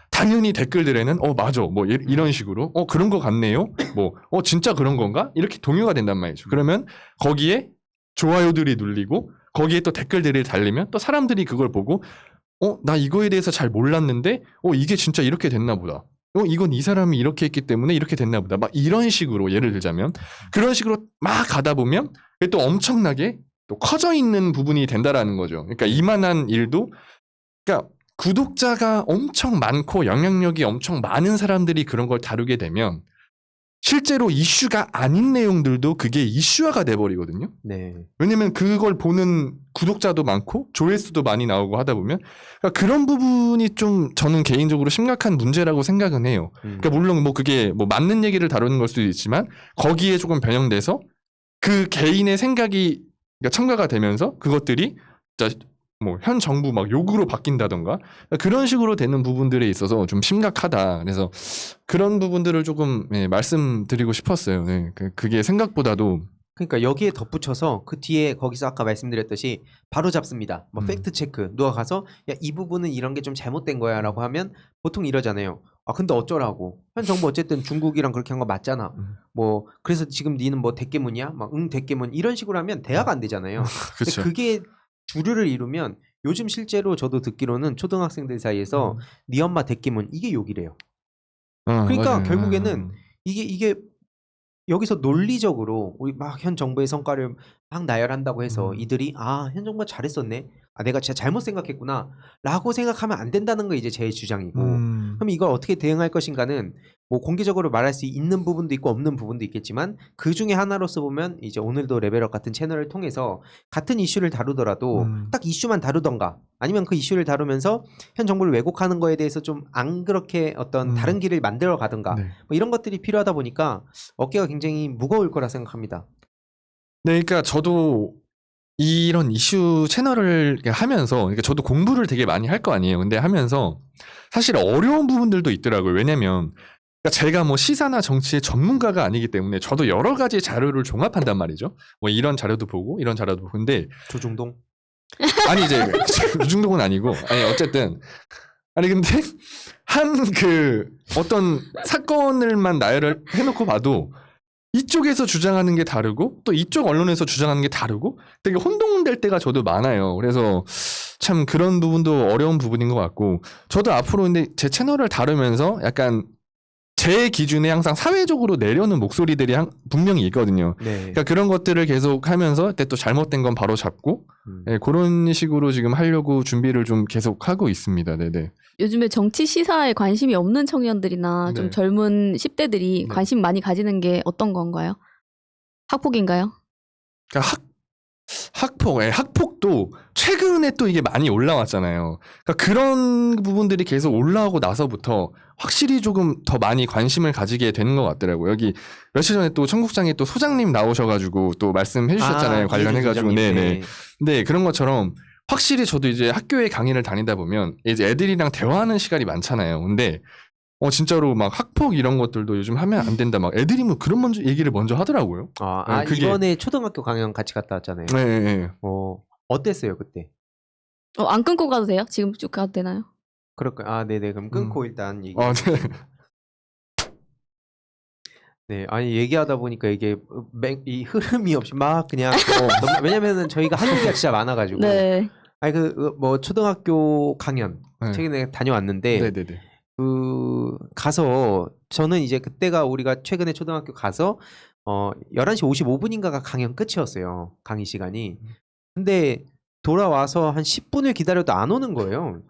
당연히 댓글들에는 맞아 뭐 이런 식으로 그런 거 같네요 뭐 진짜 그런 건가 이렇게 동요가 된단 말이죠. 그러면 거기에 좋아요들이 눌리고 거기에 또 댓글들이 달리면 또 사람들이 그걸 보고 나 이거에 대해서 잘 몰랐는데 이게 진짜 이렇게 됐나 보다. 이건 이 사람이 이렇게 했기 때문에 이렇게 됐나 보다. 막 이런 식으로 예를 들자면 그런 식으로 막 가다 보면 그게 또 엄청나게 또 커져 있는 부분이 된다라는 거죠. 그러니까 이만한 일도 그러니까 구독자가 엄청 많고 영향력이 엄청 많은 사람들이 그런 걸 다루게 되면 실제로 이슈가 아닌 내용들도 그게 이슈화가 돼버리거든요. 왜냐면 그걸 보는 구독자도 많고 조회수도 많이 나오고 하다 보면 그러니까 그런 부분이 좀 저는 개인적으로 심각한 문제라고 생각은 해요. 그러니까 물론 뭐 그게 뭐 맞는 얘기를 다루는 걸 수도 있지만 거기에 조금 변형돼서 그 개인의 생각이 그러니까 첨가가 되면서 그것들이 뭐 현 정부 막 욕으로 바뀐다던가 그런 식으로 되는 부분들에 있어서 좀 심각하다. 그래서 그런 부분들을 조금 말씀드리고 싶었어요. 그게 생각보다도 그러니까 여기에 덧붙여서 그 뒤에 거기서 아까 말씀드렸듯이 바로 잡습니다. 뭐 팩트 체크 누가 가서 야 이 부분은 이런 게 좀 잘못된 거야라고 하면 보통 이러잖아요. 아 근데 어쩌라고 현 정부 어쨌든 중국이랑 그렇게 한 거 맞잖아. 뭐 그래서 지금 니는 뭐 대깨문이야? 막 응 대깨문 이런 식으로 하면 대화가 안 되잖아요. 근데 그렇죠. 그게 주류를 이루면 요즘 실제로 저도 듣기로는 초등학생들 사이에서 네 엄마 대깨문 이게 욕이래요. 그러니까 맞아요. 결국에는 이게 여기서 논리적으로 우리 막 현 정부의 성과를 막 나열한다고 해서 이들이 아, 현 정부가 잘했었네. 아, 내가 진짜 잘못 생각했구나라고 생각하면 안 된다는 거 이제 제 주장이고. 그럼 이걸 어떻게 대응할 것인가는 뭐 공개적으로 말할 수 있는 부분도 있고 없는 부분도 있겠지만 그 중에 하나로서 보면 이제 오늘도 레벨업 같은 채널을 통해서 같은 이슈를 다루더라도 딱 이슈만 다루던가 아니면 그 이슈를 다루면서 현 정부를 왜곡하는 거에 대해서 좀 안 그렇게 어떤 다른 길을 만들어 가든가 네. 뭐 이런 것들이 필요하다 보니까 어깨가 굉장히 무거울 거라 생각합니다. 네, 그러니까 저도 이런 이슈 채널을 하면서, 그러니까 저도 공부를 되게 많이 할 거 아니에요. 근데 하면서 사실 어려운 부분들도 있더라고요. 왜냐면 그러니까 제가 뭐 시사나 정치의 전문가가 아니기 때문에 저도 여러 가지 자료를 종합한단 말이죠. 뭐 이런 자료도 보고 이런 자료도 보고. 근데 조중동? 아니 이제 조중동은 아니고 아니 어쨌든 아니 근데 한 그 어떤 사건을만 나열을 해놓고 봐도 이쪽에서 주장하는 게 다르고 또 이쪽 언론에서 주장하는 게 다르고 되게 혼동될 때가 저도 많아요. 그래서 참 그런 부분도 어려운 부분인 것 같고 저도 앞으로 근데 제 채널을 다루면서 약간 제 기준에 항상 사회적으로 내려오는 목소리들이 분명히 있거든요. 네. 그러니까 그런 것들을 계속 하면서 또 잘못된 건 바로 잡고 네, 그런 식으로 지금 하려고 준비를 좀 계속 하고 있습니다. 네네. 요즘에 정치 시사에 관심이 없는 청년들이나 좀 네. 젊은 10대들이 네. 관심 많이 가지는 게 어떤 건가요? 학폭인가요? 그러니까 학폭, 학폭도 최근에 또 이게 많이 올라왔잖아요. 그러니까 그런 부분들이 계속 올라오고 나서부터 확실히 조금 더 많이 관심을 가지게 되는 것 같더라고요. 여기 며칠 전에 또 청국장에 또 소장님 나오셔가지고 또 말씀해 주셨잖아요. 관련해가지고. 네네. 네, 그런 것처럼 확실히 저도 이제 학교에 강의를 다니다 보면 이제 애들이랑 대화하는 시간이 많잖아요. 근데 진짜로 막 학폭 이런 것들도 요즘 하면 안 된다. 막 애들이 뭐 그런 얘기를 먼저 하더라고요. 네, 이번에 초등학교 강연 같이 갔다 왔잖아요. 네. 어땠어요 그때? 안 끊고 가도 돼요? 지금 쭉 가도 되나요? 그럴까요? 아, 네네. 그럼 끊고 일단 얘기. 아, 네. 네, 아니 얘기하다 보니까 이게 이 흐름이 없이 막 그냥 왜냐면은 저희가 할 얘기가 진짜 많아가지고. 네. 아니 뭐 초등학교 강연 네. 최근에 다녀왔는데 네네네. 가서 저는 이제 그때가 우리가 최근에 초등학교 가서 11시 55분인가가 강연 끝이었어요. 강의 시간이. 근데 돌아와서 한 10분을 기다려도 안 오는 거예요.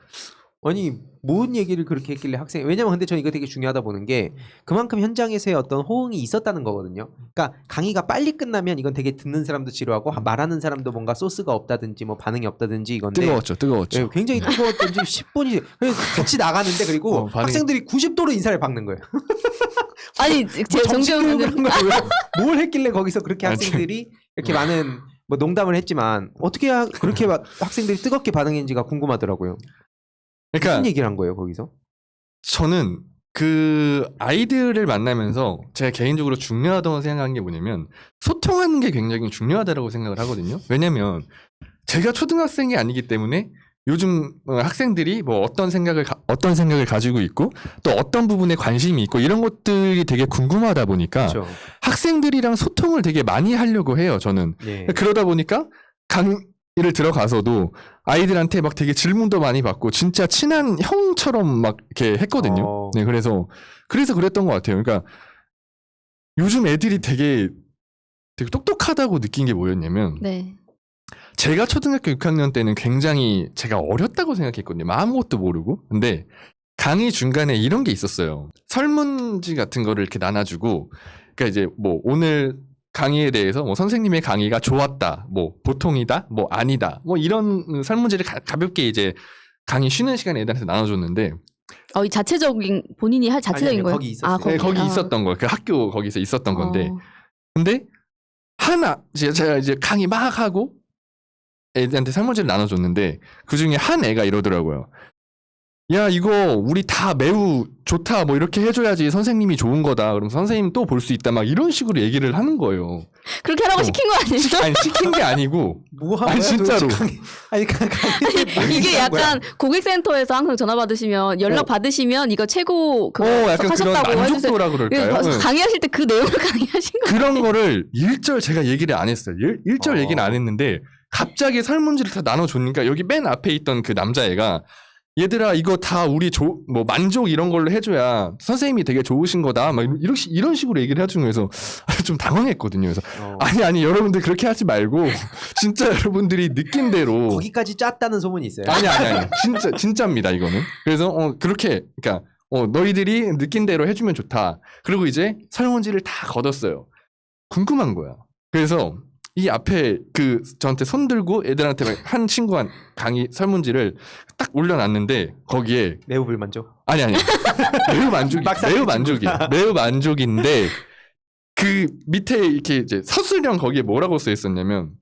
아니 뭔 얘기를 그렇게 했길래 학생이 왜냐면 근데 저는 이거 되게 중요하다 보는 게 그만큼 현장에서의 어떤 호응이 있었다는 거거든요. 그러니까 강의가 빨리 끝나면 이건 되게 듣는 사람도 지루하고 말하는 사람도 뭔가 소스가 없다든지 뭐 반응이 없다든지 이건데 뜨거웠죠. 네, 굉장히 뜨거웠던지 10분이 그래서 같이 나가는데 그리고 학생들이 90도로 인사를 박는 거예요. 아니 제 정교육은 뭘 했길래 거기서 그렇게 학생들이 이렇게 많은 뭐 농담을 했지만 어떻게 그렇게 학생들이 뜨겁게 반응했는지가 궁금하더라고요. 그러니까 무슨 얘기를 한 거예요 거기서? 저는 그 아이들을 만나면서 제가 개인적으로 중요하다고 생각한 게 뭐냐면 소통하는 게 굉장히 중요하다고 생각을 하거든요. 왜냐면 제가 초등학생이 아니기 때문에 요즘 학생들이 뭐 어떤 생각을 가지고 있고 또 어떤 부분에 관심이 있고 이런 것들이 되게 궁금하다 보니까 그렇죠. 학생들이랑 소통을 되게 많이 하려고 해요. 저는. 예. 그러다 보니까 강의를 들어가서도 아이들한테 막 되게 질문도 많이 받고 진짜 친한 형처럼 막 이렇게 했거든요. 네, 그래서 그랬던 것 같아요. 그러니까 요즘 애들이 되게 똑똑하다고 느낀 게 뭐였냐면 네. 제가 초등학교 6학년 때는 굉장히 제가 어렸다고 생각했거든요. 아무것도 모르고. 근데 강의 중간에 이런 게 있었어요. 설문지 같은 거를 이렇게 나눠주고, 그러니까 이제 뭐 오늘 강의에 대해서 뭐 선생님의 강의가 좋았다, 뭐 보통이다, 뭐 아니다, 뭐 이런 설문지를 가볍게 이제 강의 쉬는 시간에 애들한테 나눠줬는데, 이 자체적인 본인이 할 자체적인 거예요? 거기 있었어요. 네, 거기 있었던 거예요. 그 학교 거기서 있었던 건데, 근데 제가 이제 강의 막 하고 애들한테 설문지를 나눠줬는데 그 중에 한 애가 이러더라고요. 야 이거 우리 다 매우 좋다 뭐 이렇게 해줘야지 선생님이 좋은 거다. 그럼 선생님 또 볼 수 있다 막 이런 식으로 얘기를 하는 거예요. 그렇게 하라고 시킨 거 아니죠? 아니 시킨 게 아니고 뭐 하는 아니 거야, 진짜로 도대체 아니 이게 약간 고객센터에서 항상 전화 받으시면 연락 받으시면 이거 최고 그거 약간 그런 하셨다고 해주세요. 만족도라 그럴까요? 네. 강의하실 때 그 내용을 강의하신 거예요. 그런 거를 일절 제가 얘기를 안 했어요. 일절 얘기는 안 했는데 갑자기 설문지를 다 나눠줬으니까 여기 맨 앞에 있던 그 남자애가 얘들아 이거 다 우리 뭐 만족 이런 걸로 해줘야 선생님이 되게 좋으신 거다 막 이런 식으로 얘기를 해주는 거에서 좀 당황했거든요. 그래서 아니 여러분들 그렇게 하지 말고 진짜 여러분들이 느낀 대로 거기까지 짰다는 소문이 있어요. 아니 진짜입니다 이거는. 그래서 그렇게 그러니까 너희들이 느낀 대로 해주면 좋다. 그리고 이제 설문지를 다 걷었어요. 궁금한 거야. 그래서 이 앞에 그 저한테 손 들고 애들한테 한 친구한 강의 설문지를 딱 올려놨는데 거기에 매우 불만족. 아니 매우 만족이야. 매우 만족인데 그 밑에 이렇게 이제 서술형 거기에 뭐라고 써 있었냐면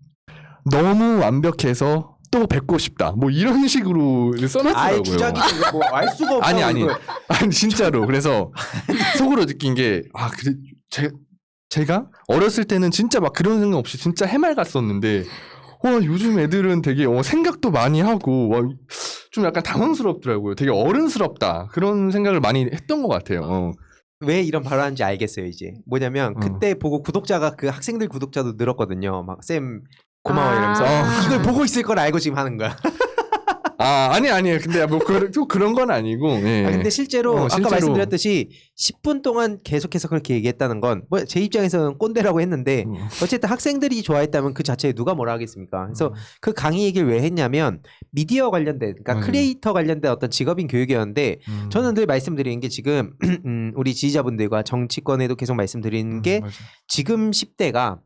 너무 완벽해서 또 뵙고 싶다. 뭐 이런 식으로 써놨더라고요. 아예 주작이 뭐알 수가 없어. 아니 진짜로. 그래서 속으로 느낀 게 그래 제가 어렸을 때는 진짜 막 그런 생각 없이 진짜 해맑았었는데 요즘 애들은 되게 생각도 많이 하고 좀 약간 당황스럽더라고요. 되게 어른스럽다. 그런 생각을 많이 했던 것 같아요. 왜 이런 발언하는지 알겠어요. 이제 뭐냐면 그때 보고 구독자가 그 학생들 구독자도 늘었거든요. 막 쌤 고마워 이러면서 이걸 보고 있을 걸 알고 지금 하는 거야. 아니에요. 근데 뭐 또 그런 건 아니고. 예. 근데 실제로 아까 말씀드렸듯이 10분 동안 계속해서 그렇게 얘기했다는 건 뭐 제 입장에서는 꼰대라고 했는데 어쨌든 학생들이 좋아했다면 그 자체에 누가 뭐라 하겠습니까? 그래서 그 강의 얘기를 왜 했냐면 미디어 관련된 그러니까 크리에이터 관련된 어떤 직업인 교육이었는데 저는 늘 말씀드리는 게 지금 우리 지지자분들과 정치권에도 계속 말씀드리는 게 지금 10대가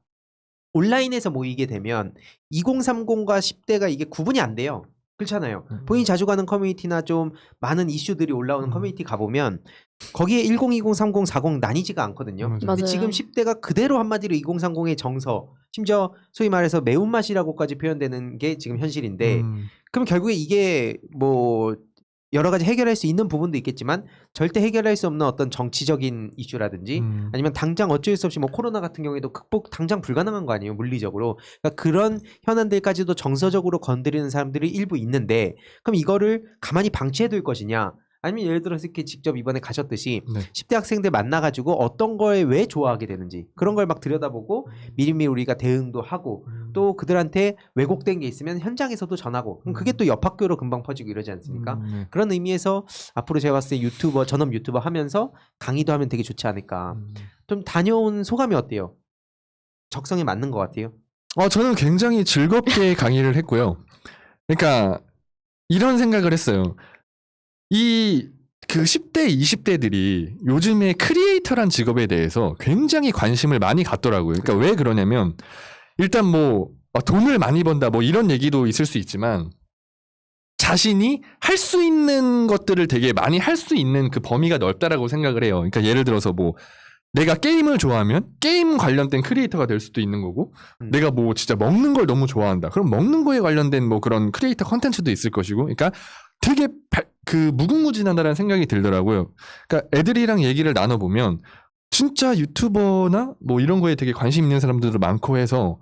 온라인에서 모이게 되면 2030과 10대가 이게 구분이 안 돼요. 그렇잖아요. 본인이 자주 가는 커뮤니티나 좀 많은 이슈들이 올라오는 커뮤니티 가보면 거기에 1020, 30, 40 나뉘지가 않거든요. 근데 지금 10대가 그대로 한마디로 2030의 정서, 심지어 소위 말해서 매운맛이라고까지 표현되는 게 지금 현실인데 그럼 결국에 이게 뭐 여러 가지 해결할 수 있는 부분도 있겠지만 절대 해결할 수 없는 어떤 정치적인 이슈라든지 아니면 당장 어쩔 수 없이 뭐 코로나 같은 경우에도 극복 당장 불가능한 거 아니에요, 물리적으로. 그러니까 그런 현안들까지도 정서적으로 건드리는 사람들이 일부 있는데 그럼 이거를 가만히 방치해둘 것이냐, 아니면 예를 들어서 이렇게 직접 이번에 가셨듯이 10대 학생들 만나가지고 어떤 거에 왜 좋아하게 되는지 그런 걸 막 들여다보고 미리미리 우리가 대응도 하고 또 그들한테 왜곡된 게 있으면 현장에서도 전하고 그럼 그게 또 옆 학교로 금방 퍼지고 이러지 않습니까? 그런 의미에서 앞으로 제가 봤을 때 전업 유튜버 하면서 강의도 하면 되게 좋지 않을까. 좀 다녀온 소감이 어때요? 적성에 맞는 것 같아요? 저는 굉장히 즐겁게 강의를 했고요. 그러니까 이런 생각을 했어요. 그 10대, 20대들이 요즘에 크리에이터란 직업에 대해서 굉장히 관심을 많이 갖더라고요. 그러니까 왜 그러냐면 일단 뭐 돈을 많이 번다 뭐 이런 얘기도 있을 수 있지만 자신이 할 수 있는 것들을 되게 많이 할 수 있는 그 범위가 넓다라고 생각을 해요. 그러니까 예를 들어서 뭐 내가 게임을 좋아하면 게임 관련된 크리에이터가 될 수도 있는 거고 내가 뭐 진짜 먹는 걸 너무 좋아한다. 그럼 먹는 거에 관련된 뭐 그런 크리에이터 컨텐츠도 있을 것이고 그러니까 되게 무궁무진하다는 생각이 들더라고요. 그러니까 애들이랑 얘기를 나눠보면 진짜 유튜버나 뭐 이런 거에 되게 관심 있는 사람들도 많고 해서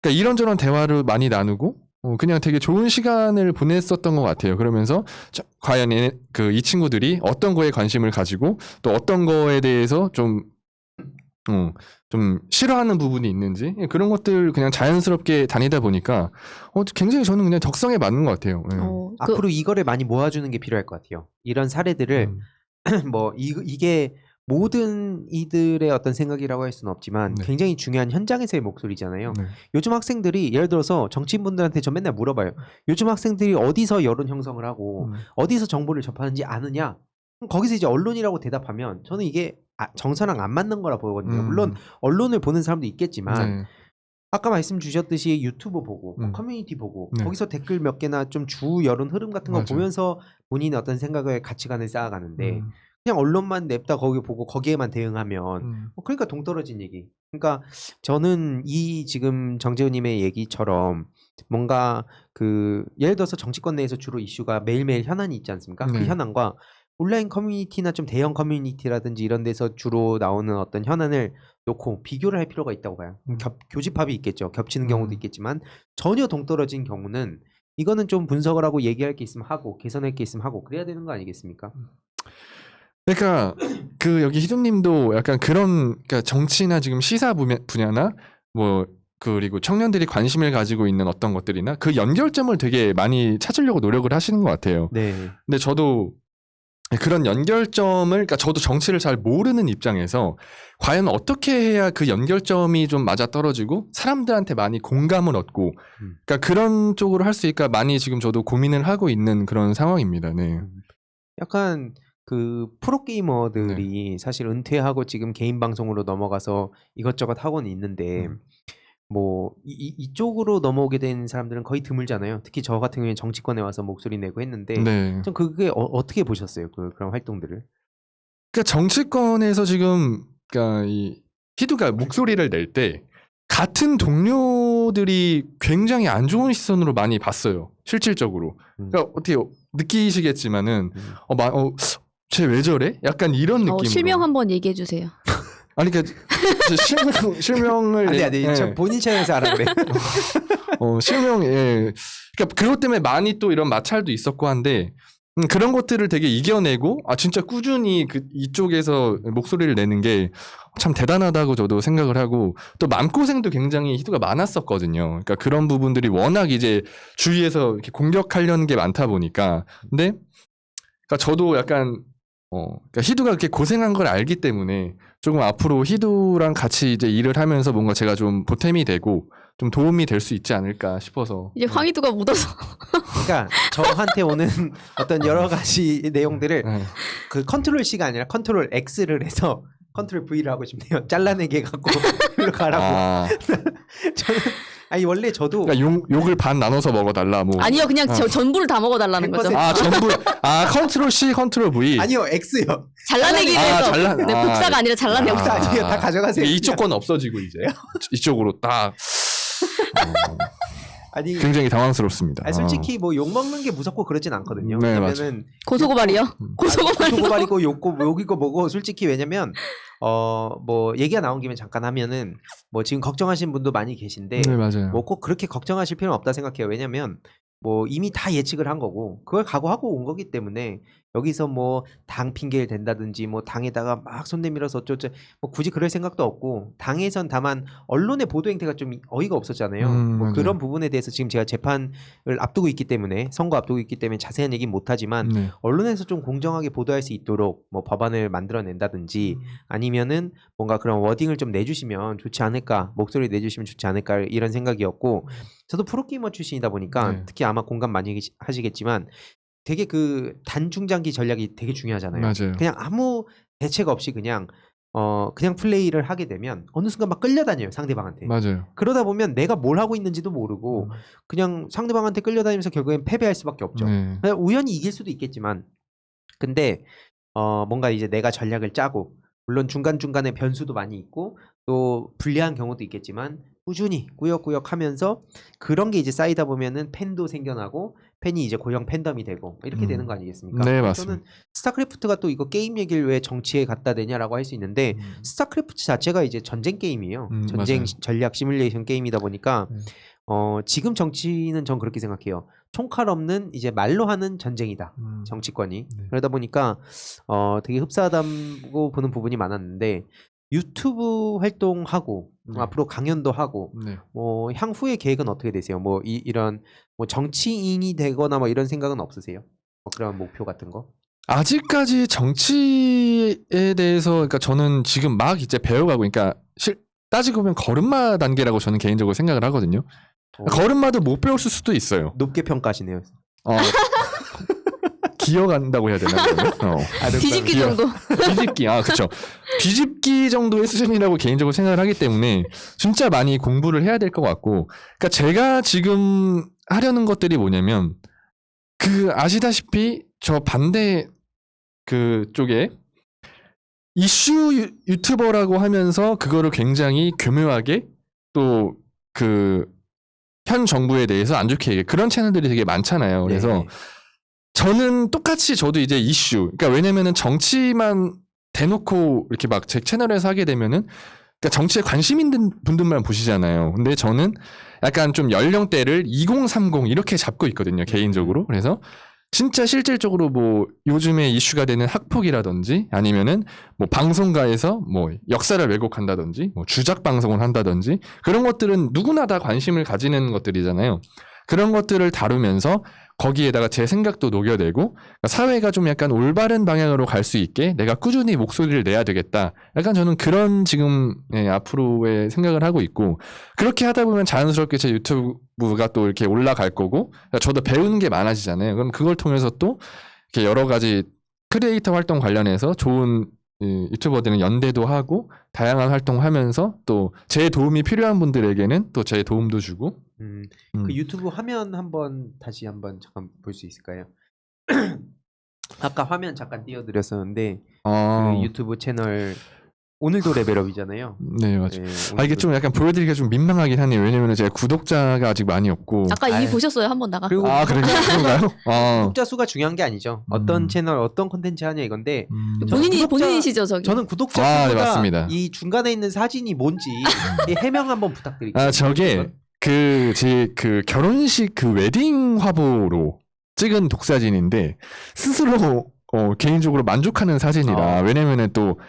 그러니까 이런저런 대화를 많이 나누고 그냥 되게 좋은 시간을 보냈었던 것 같아요. 그러면서 과연 이 친구들이 어떤 거에 관심을 가지고 또 어떤 거에 대해서 좀 싫어하는 부분이 있는지 그런 것들 그냥 자연스럽게 다니다 보니까 굉장히 저는 그냥 적성에 맞는 것 같아요. 앞으로 이거를 많이 모아주는 게 필요할 것 같아요. 이런 사례들을 뭐 이게 모든 이들의 어떤 생각이라고 할 수는 없지만 굉장히 중요한 현장에서의 목소리잖아요. 요즘 학생들이 예를 들어서 정치인분들한테 저 맨날 물어봐요. 요즘 학생들이 어디서 여론 형성을 하고 어디서 정보를 접하는지 아느냐? 그럼 거기서 이제 언론이라고 대답하면 저는 이게 정서랑 안 맞는 거라 보거든요. 물론 언론을 보는 사람도 있겠지만 아까 말씀 주셨듯이 유튜브 보고 커뮤니티 보고 거기서 댓글 몇 개나 좀 주 여론 흐름 같은 거 보면서 본인의 어떤 생각을 가치관을 쌓아가는데 그냥 언론만 냅다 거기 보고 거기에만 대응하면 그러니까 동떨어진 얘기. 그러니까 저는 이 지금 정재훈님의 얘기처럼 뭔가 그 예를 들어서 정치권 내에서 주로 이슈가 매일매일 현안이 있지 않습니까? 그 현안과 온라인 커뮤니티나 좀 대형 커뮤니티라든지 이런 데서 주로 나오는 어떤 현안을 놓고 비교를 할 필요가 있다고 봐요. 교집합이 있겠죠. 겹치는 경우도 있겠지만 전혀 동떨어진 경우는 이거는 좀 분석을 하고 얘기할 게 있으면 하고 개선할 게 있으면 하고 그래야 되는 거 아니겠습니까? 그러니까 그 여기 희동님도 약간 그런 그러니까 정치나 지금 시사 분야나 뭐 그리고 청년들이 관심을 가지고 있는 어떤 것들이나 그 연결점을 되게 많이 찾으려고 노력을 하시는 것 같아요. 네. 근데 저도 그런 연결점을 그러니까 저도 정치를 잘 모르는 입장에서 과연 어떻게 해야 그 연결점이 좀 맞아떨어지고 사람들한테 많이 공감을 얻고 그러니까 그런 쪽으로 할 수 있을까 많이 지금 저도 고민을 하고 있는 그런 상황입니다. 네. 약간 그 프로게이머들이 사실 은퇴하고 지금 개인 방송으로 넘어가서 이것저것 하고는 있는데 뭐 이쪽으로 넘어오게 된 사람들은 거의 드물잖아요. 특히 저 같은 경우에 정치권에 와서 목소리 내고 했는데 좀 그게 어떻게 보셨어요? 그런 활동들을? 그러니까 정치권에서 지금 그러니까 이 희두가 목소리를 낼 때 같은 동료들이 굉장히 안 좋은 시선으로 많이 봤어요. 실질적으로. 그러니까 어떻게 느끼시겠지만은 쟤 왜 저래? 약간 이런 느낌으로. 실명 한번 얘기해 주세요. 아니 그러니까 실명을 아니 저 본인 채널에서 알았네. 실명 그러니까 그것 때문에 많이 또 이런 마찰도 있었고 한데 그런 것들을 되게 이겨내고 진짜 꾸준히 이쪽에서 목소리를 내는 게 참 대단하다고 저도 생각을 하고 또 마음고생도 굉장히 희두가 많았었거든요. 그러니까 그런 부분들이 워낙 이제 주위에서 이렇게 공격하려는 게 많다 보니까 근데 그러니까 저도 약간 그러니까 희두가 그렇게 고생한 걸 알기 때문에 조금 앞으로 희두랑 같이 이제 일을 하면서 뭔가 제가 좀 보탬이 되고 좀 도움이 될 수 있지 않을까 싶어서 이제 황희두가 묻어서 그러니까 저한테 오는 어떤 여러 가지 내용들을 그 컨트롤 C가 아니라 컨트롤 X를 해서 컨트롤 V를 하고 싶네요. 잘라내게 해갖고 일로 가라고. 저는 아니 원래 저도 그러니까 욕을 반 나눠서 먹어달라 뭐 아니요 그냥 전부를 다 먹어달라는 거죠. 100%. 전부 컨트롤 C 컨트롤 V 아니요 X요. 잘라내기를 해서 복사가 아니라 잘라내고 복사 아니에요. 다 가져가세요. 이쪽 건 없어지고 이제 이쪽으로 딱 아니 굉장히 당황스럽습니다. 아니, 솔직히 뭐 욕 먹는 게 무섭고 그러진 않거든요. 네, 왜냐면은 고소고발이요? 고소고발이고 욕이고 뭐고 솔직히 왜냐면 뭐 얘기가 나온 김에 잠깐 하면은 뭐 지금 걱정하시는 분도 많이 계신데 네, 맞아요. 뭐 꼭 그렇게 걱정하실 필요는 없다 생각해요. 왜냐면 뭐 이미 다 예측을 한 거고 그걸 각오하고 온 거기 때문에 여기서 뭐 당 핑계를 댄다든지 뭐 당에다가 막 손 내밀어서 어쩌고 뭐 굳이 그럴 생각도 없고 당에선 다만 언론의 보도 행태가 좀 어이가 없었잖아요. 뭐 그런 부분에 대해서 지금 제가 재판을 앞두고 있기 때문에 선거 앞두고 있기 때문에 자세한 얘기는 못하지만 언론에서 좀 공정하게 보도할 수 있도록 뭐 법안을 만들어낸다든지 아니면은 뭔가 그런 워딩을 좀 내주시면 좋지 않을까 목소리 내주시면 좋지 않을까 이런 생각이었고 저도 프로게이머 출신이다 보니까 특히 아마 공감 많이 하시겠지만 되게 그 단중장기 전략이 되게 중요하잖아요. 맞아요. 그냥 아무 대책 없이 그냥 플레이를 하게 되면 어느 순간 막 끌려다녀요 상대방한테. 맞아요. 그러다 보면 내가 뭘 하고 있는지도 모르고 그냥 상대방한테 끌려다니면서 결국엔 패배할 수밖에 없죠. 그냥 우연히 이길 수도 있겠지만 근데 뭔가 이제 내가 전략을 짜고 물론 중간중간에 변수도 많이 있고 또 불리한 경우도 있겠지만 꾸준히 꾸역꾸역 하면서 그런 게 이제 쌓이다 보면은 팬도 생겨나고 팬이 이제 고형 팬덤이 되고 이렇게 되는 거 아니겠습니까? 네, 맞습니다. 저는 스타크래프트가 또 이거 게임 얘기를 왜 정치에 갖다 대냐라고 할 수 있는데 스타크래프트 자체가 이제 전쟁 게임이에요. 전쟁 맞아요. 전략 시뮬레이션 게임이다 보니까 지금 정치는 전 그렇게 생각해요. 총칼 없는 이제 말로 하는 전쟁이다. 정치권이. 그러다 보니까 되게 흡사하다고 보는 부분이 많았는데 유튜브 활동하고 앞으로 강연도 하고 뭐 향후의 계획은 어떻게 되세요? 뭐 이런 뭐 정치인이 되거나 뭐 이런 생각은 없으세요? 뭐 그런 목표 같은 거? 아직까지 정치에 대해서 그러니까 저는 지금 막 이제 배워가고 그러니까 따지고 보면 걸음마 단계라고 저는 개인적으로 생각을 하거든요. 걸음마도 못 배웠을 수도 있어요. 높게 평가하시네요. 기어간다고 해야 되나? 뒤집기 정도. 뒤집기, 그렇죠. 뒤집기 정도의 수준이라고 개인적으로 생각을 하기 때문에 진짜 많이 공부를 해야 될 것 같고, 그러니까 제가 지금 하려는 것들이 뭐냐면 아시다시피 저 반대 그 쪽에 이슈 유튜버라고 하면서 그거를 굉장히 교묘하게 또 그 현 정부에 대해서 안 좋게 얘기해. 그런 채널들이 되게 많잖아요. 그래서 네. 저는 똑같이 저도 이제 이슈. 그러니까 왜냐면은 정치만 대놓고 이렇게 막 제 채널에서 하게 되면은 그러니까 정치에 관심 있는 분들만 보시잖아요. 근데 저는 약간 좀 연령대를 2030 이렇게 잡고 있거든요. 개인적으로. 그래서 진짜 실질적으로 뭐 요즘에 이슈가 되는 학폭이라든지 아니면은 뭐 방송가에서 뭐 역사를 왜곡한다든지 뭐 주작 방송을 한다든지 그런 것들은 누구나 다 관심을 가지는 것들이잖아요. 그런 것들을 다루면서 거기에다가 제 생각도 녹여내고 사회가 좀 약간 올바른 방향으로 갈 수 있게 내가 꾸준히 목소리를 내야 되겠다. 약간 저는 그런 지금 앞으로의 생각을 하고 있고 그렇게 하다 보면 자연스럽게 제 유튜브가 또 이렇게 올라갈 거고 저도 배우는 게 많아지잖아요. 그럼 그걸 통해서 또 이렇게 여러 가지 크리에이터 활동 관련해서 좋은 유튜버들은 연대도 하고 다양한 활동하면서 또 제 도움이 필요한 분들에게는 또 제 도움도 주고 그 유튜브 화면 다시 한번 잠깐 볼 수 있을까요? 아까 화면 잠깐 띄워드렸었는데 그 유튜브 채널 오늘도 레벨업이잖아요. 네, 맞아요. 네, 이게 좀 약간 보여드리기가 좀 민망하긴 하네요. 왜냐면 제가 구독자가 아직 많이 없고. 아까 이미 아유. 보셨어요. 한번 나가. 그리고 그런가요? 구독자 수가 중요한 게 아니죠. 어떤 채널 어떤 콘텐츠 하냐 이건데 본인이시죠, 저기. 저는 구독자 네, 수보다 맞습니다. 이 중간에 있는 사진이 뭔지 이 해명 한번 부탁드릴게요. 저게 제 결혼식 그 웨딩 화보로 찍은 독사진인데 스스로 개인적으로 만족하는 사진이라 왜냐면은 또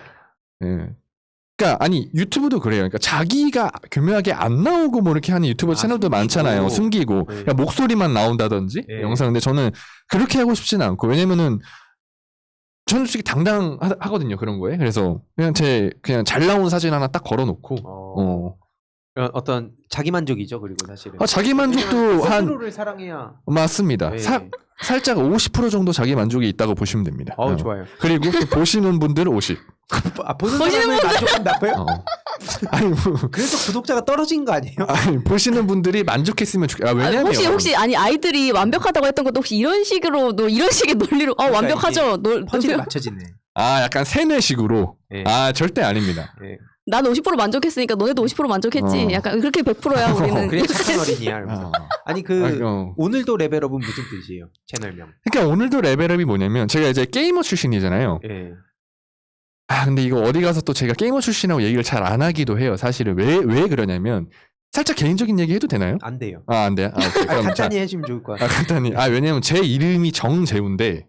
그러니까 아니 유튜브도 그래요. 그러니까 자기가 교묘하게 안 나오고 뭐 이렇게 하는 유튜버 채널도 숨기고. 많잖아요. 숨기고 네. 그러니까 목소리만 나온다든지 네. 영상. 근데 저는 그렇게 하고 싶지는 않고 왜냐면은 저는 솔직히 당당하거든요 그런 거에. 그래서 그냥 잘 나온 사진 하나 딱 걸어놓고 어떤 자기 만족이죠. 그리고 사실은 자기 만족도 한 스스로를 사랑해야 맞습니다. 네. 살짝 50% 정도 자기 만족이 있다고 보시면 됩니다. 좋아요. 그리고 또 보시는 분들 50. 보는 사람을 만족한다고요? 아니 뭐 그래서 구독자가 떨어진 거 아니에요? 아니, 보시는 분들이 만족했으면 왜냐면 혹시 아이들이 완벽하다고 했던 것도 혹시 이런 식의 논리로 완벽하죠. 퍼즐이 맞춰지네. 약간 세뇌식으로. 네. 절대 아닙니다. 네. 나는 50% 만족했으니까 너네도 50% 만족했지. 약간 그렇게 100%야 우리는. 그래 착한 어린이야. 이러면서. 아니 오늘도 레벨업은 무슨 뜻이에요? 채널명. 그러니까 오늘도 레벨업이 뭐냐면 제가 이제 게이머 출신이잖아요. 예. 근데 이거 어디 가서 또 제가 게이머 출신이라고 얘기를 잘 안 하기도 해요. 사실은 왜 그러냐면 살짝 개인적인 얘기 해도 되나요? 안 돼요. 안 돼요? 오케이. 그럼 간단히 해주면 좋을 것 같아요. 간단히. 왜냐면 제 이름이 정재우인데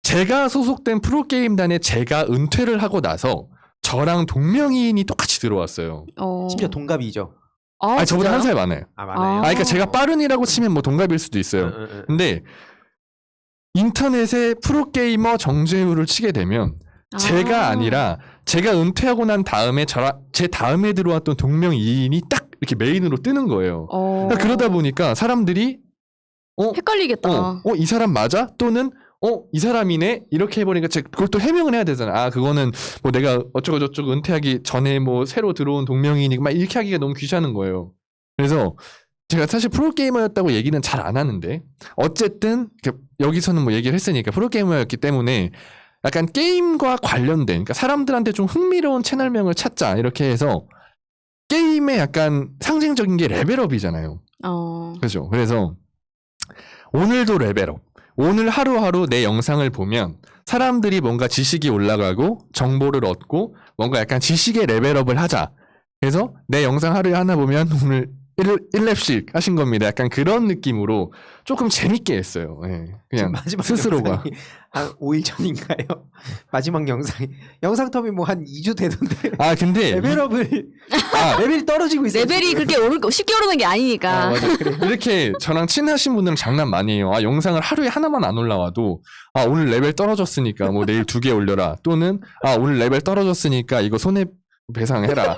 제가 소속된 프로게임단에 제가 은퇴를 하고 나서 저랑 동명이인이 똑같이 들어왔어요. 심지어 동갑이죠. 저보다 한 살 많아요. 많아요. 그러니까 제가 빠른이라고 치면 뭐 동갑일 수도 있어요. 근데 인터넷에 프로게이머 정재우를 치게 되면 제가 아니라 제가 은퇴하고 난 다음에 제 다음에 들어왔던 동명이인이 딱 이렇게 메인으로 뜨는 거예요. 그러다 보니까 사람들이 헷갈리겠다. 이 사람 맞아? 또는 이 사람이네? 이렇게 해버리니까 그걸 또 해명을 해야 되잖아. 그거는 뭐 내가 어쩌고저쩌고 은퇴하기 전에 뭐 새로 들어온 동명이인이고 막 이렇게 하기가 너무 귀찮은 거예요. 그래서 제가 사실 프로게이머였다고 얘기는 잘 안 하는데 어쨌든 여기서는 뭐 얘기를 했으니까 프로게이머였기 때문에 약간 게임과 관련된 그러니까 사람들한테 좀 흥미로운 채널명을 찾자 이렇게 해서 게임의 약간 상징적인 게 레벨업이잖아요. 그렇죠. 그래서 오늘도 레벨업. 오늘 하루하루 내 영상을 보면 사람들이 뭔가 지식이 올라가고 정보를 얻고 뭔가 약간 지식의 레벨업을 하자. 그래서 내 영상 하루에 하나 보면 오늘 1렙씩 하신 겁니다. 약간 그런 느낌으로 조금 재밌게 했어요. 그냥 마지막 스스로가. 한 5일 전인가요? 마지막 영상 텀이 뭐 한 2주 되던데. 근데 레벨업을 레벨이 떨어지고 있어요. 레벨이 그렇게 쉽게 오르는 게 아니니까. 맞아, 그래. 이렇게 저랑 친하신 분들은 장난 많이 해요. 영상을 하루에 하나만 안 올라와도 오늘 레벨 떨어졌으니까 뭐 내일 2개 올려라. 또는 오늘 레벨 떨어졌으니까 이거 손해배상해라.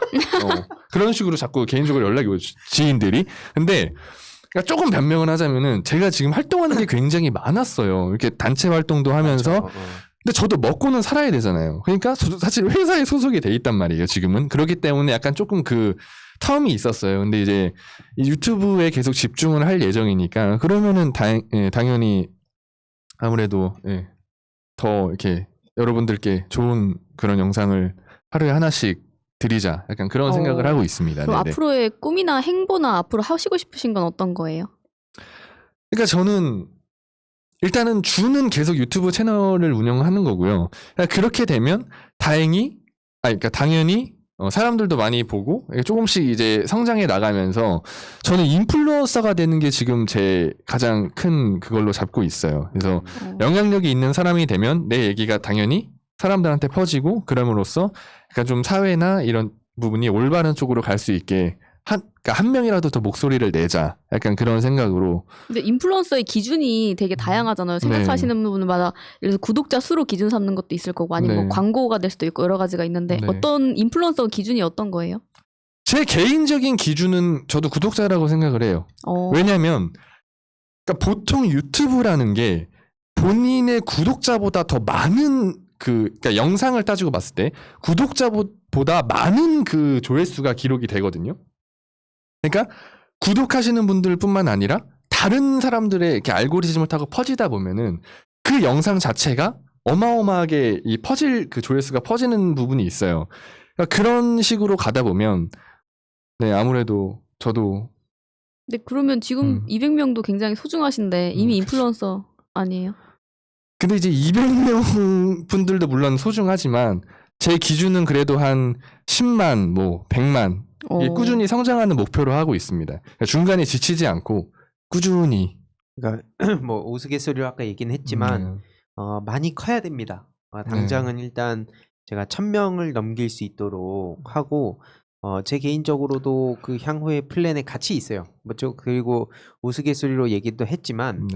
그런 식으로 자꾸 개인적으로 연락이 오죠. 지인들이. 근데 그러니까 조금 변명을 하자면은 제가 지금 활동하는 게 굉장히 많았어요. 이렇게 단체 활동도 하면서. 근데 저도 먹고는 살아야 되잖아요. 그러니까 사실 회사에 소속이 돼 있단 말이에요. 지금은. 그렇기 때문에 약간 조금 그 텀이 있었어요. 근데 이제 이 유튜브에 계속 집중을 할 예정이니까 그러면은 당연히 아무래도 더 이렇게 여러분들께 좋은 그런 영상을 하루에 하나씩 드리자. 약간 그런 생각을 하고 있습니다. 그럼 네네. 앞으로의 꿈이나 행보나 앞으로 하시고 싶으신 건 어떤 거예요? 그러니까 저는 일단은 주는 계속 유튜브 채널을 운영하는 거고요. 그러니까 그렇게 되면 그러니까 당연히 사람들도 많이 보고 조금씩 이제 성장해 나가면서 저는 인플루언서가 되는 게 지금 제 가장 큰 그걸로 잡고 있어요. 그래서 영향력이 있는 사람이 되면 내 얘기가 당연히 사람들한테 퍼지고 그럼으로써 약간 좀 사회나 이런 부분이 올바른 쪽으로 갈 수 있게 그러니까 한 명이라도 더 목소리를 내자. 약간 그런 생각으로. 근데 인플루언서의 기준이 되게 다양하잖아요. 생각하시는 분마다 예를 들어서 구독자 수로 기준 삼는 것도 있을 거고 아니면 뭐 광고가 될 수도 있고 여러 가지가 있는데 어떤 인플루언서 기준이 어떤 거예요? 제 개인적인 기준은 저도 구독자라고 생각을 해요. 왜냐하면 그러니까 보통 유튜브라는 게 본인의 구독자보다 더 많은 그러니까 영상을 따지고 봤을 때 구독자보다 많은 그 조회수가 기록이 되거든요. 그러니까 구독하시는 분들뿐만 아니라 다른 사람들의 이렇게 알고리즘을 타고 퍼지다 보면은 그 영상 자체가 어마어마하게 이 퍼질 그 조회수가 퍼지는 부분이 있어요. 그러니까 그런 식으로 가다 보면 아무래도 저도. 근데 그러면 지금 200명도 굉장히 소중하신데 이미 인플루언서 아니에요? 근데 이제 200명 분들도 물론 소중하지만 제 기준은 그래도 한 10만, 뭐 100만 꾸준히 성장하는 목표로 하고 있습니다. 그러니까 중간에 지치지 않고 꾸준히. 그러니까 뭐 우스갯소리로 아까 얘기는 했지만 많이 커야 됩니다. 당장은 일단 제가 1000명을 넘길 수 있도록 하고 제 개인적으로도 그 향후의 플랜에 같이 있어요. 그리고 우스갯소리로 얘기도 했지만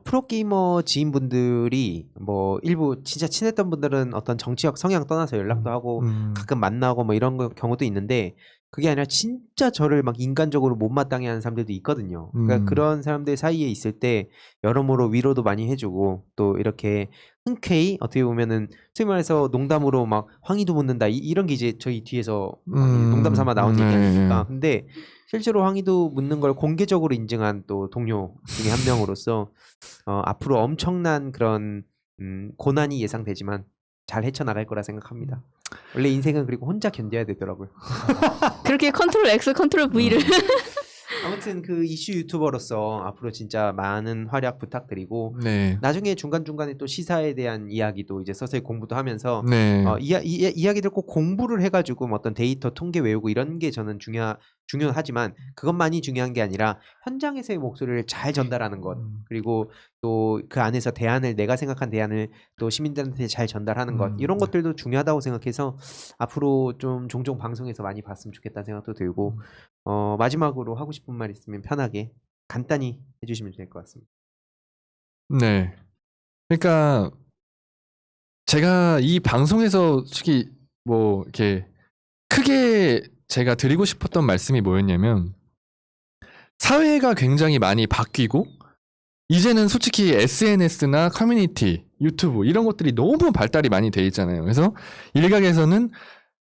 프로게이머 지인분들이 뭐 일부 진짜 친했던 분들은 어떤 정치적 성향 떠나서 연락도 하고 가끔 만나고 뭐 이런 경우도 있는데 그게 아니라 진짜 저를 막 인간적으로 못마땅해 하는 사람들도 있거든요. 그러니까 그런 사람들 사이에 있을 때 여러모로 위로도 많이 해주고 또 이렇게 흔쾌히 어떻게 보면은 소위 말해서 농담으로 막 황희도 묻는다 이런 게 이제 저희 뒤에서 농담 삼아 나온 얘기 아닙니까? 근데 실제로 황희도 묻는 걸 공개적으로 인증한 또 동료 중에 한 명으로서 앞으로 엄청난 그런 고난이 예상되지만 잘 헤쳐나갈 거라 생각합니다. 원래 인생은 그리고 혼자 견뎌야 되더라고요. 그렇게 컨트롤 X, 컨트롤 V를 아무튼 그 이슈 유튜버로서 앞으로 진짜 많은 활약 부탁드리고 나중에 중간중간에 또 시사에 대한 이야기도 이제 서서히 공부도 하면서 이야기들 꼭 공부를 해가지고 뭐 어떤 데이터 통계 외우고 이런 게 저는 중요하지만 그것만이 중요한 게 아니라 현장에서의 목소리를 잘 전달하는 것 그리고 또 그 안에서 내가 생각한 대안을 또 시민들한테 잘 전달하는 것 이런 것들도 중요하다고 생각해서 앞으로 좀 종종 방송에서 많이 봤으면 좋겠다는 생각도 들고 마지막으로 하고 싶은 말 있으면 편하게 간단히 해주시면 될 것 같습니다. 네. 그러니까 제가 이 방송에서 솔직히 뭐 이렇게 크게 제가 드리고 싶었던 말씀이 뭐였냐면 사회가 굉장히 많이 바뀌고 이제는 솔직히 SNS나 커뮤니티, 유튜브 이런 것들이 너무 발달이 많이 돼 있잖아요. 그래서 일각에서는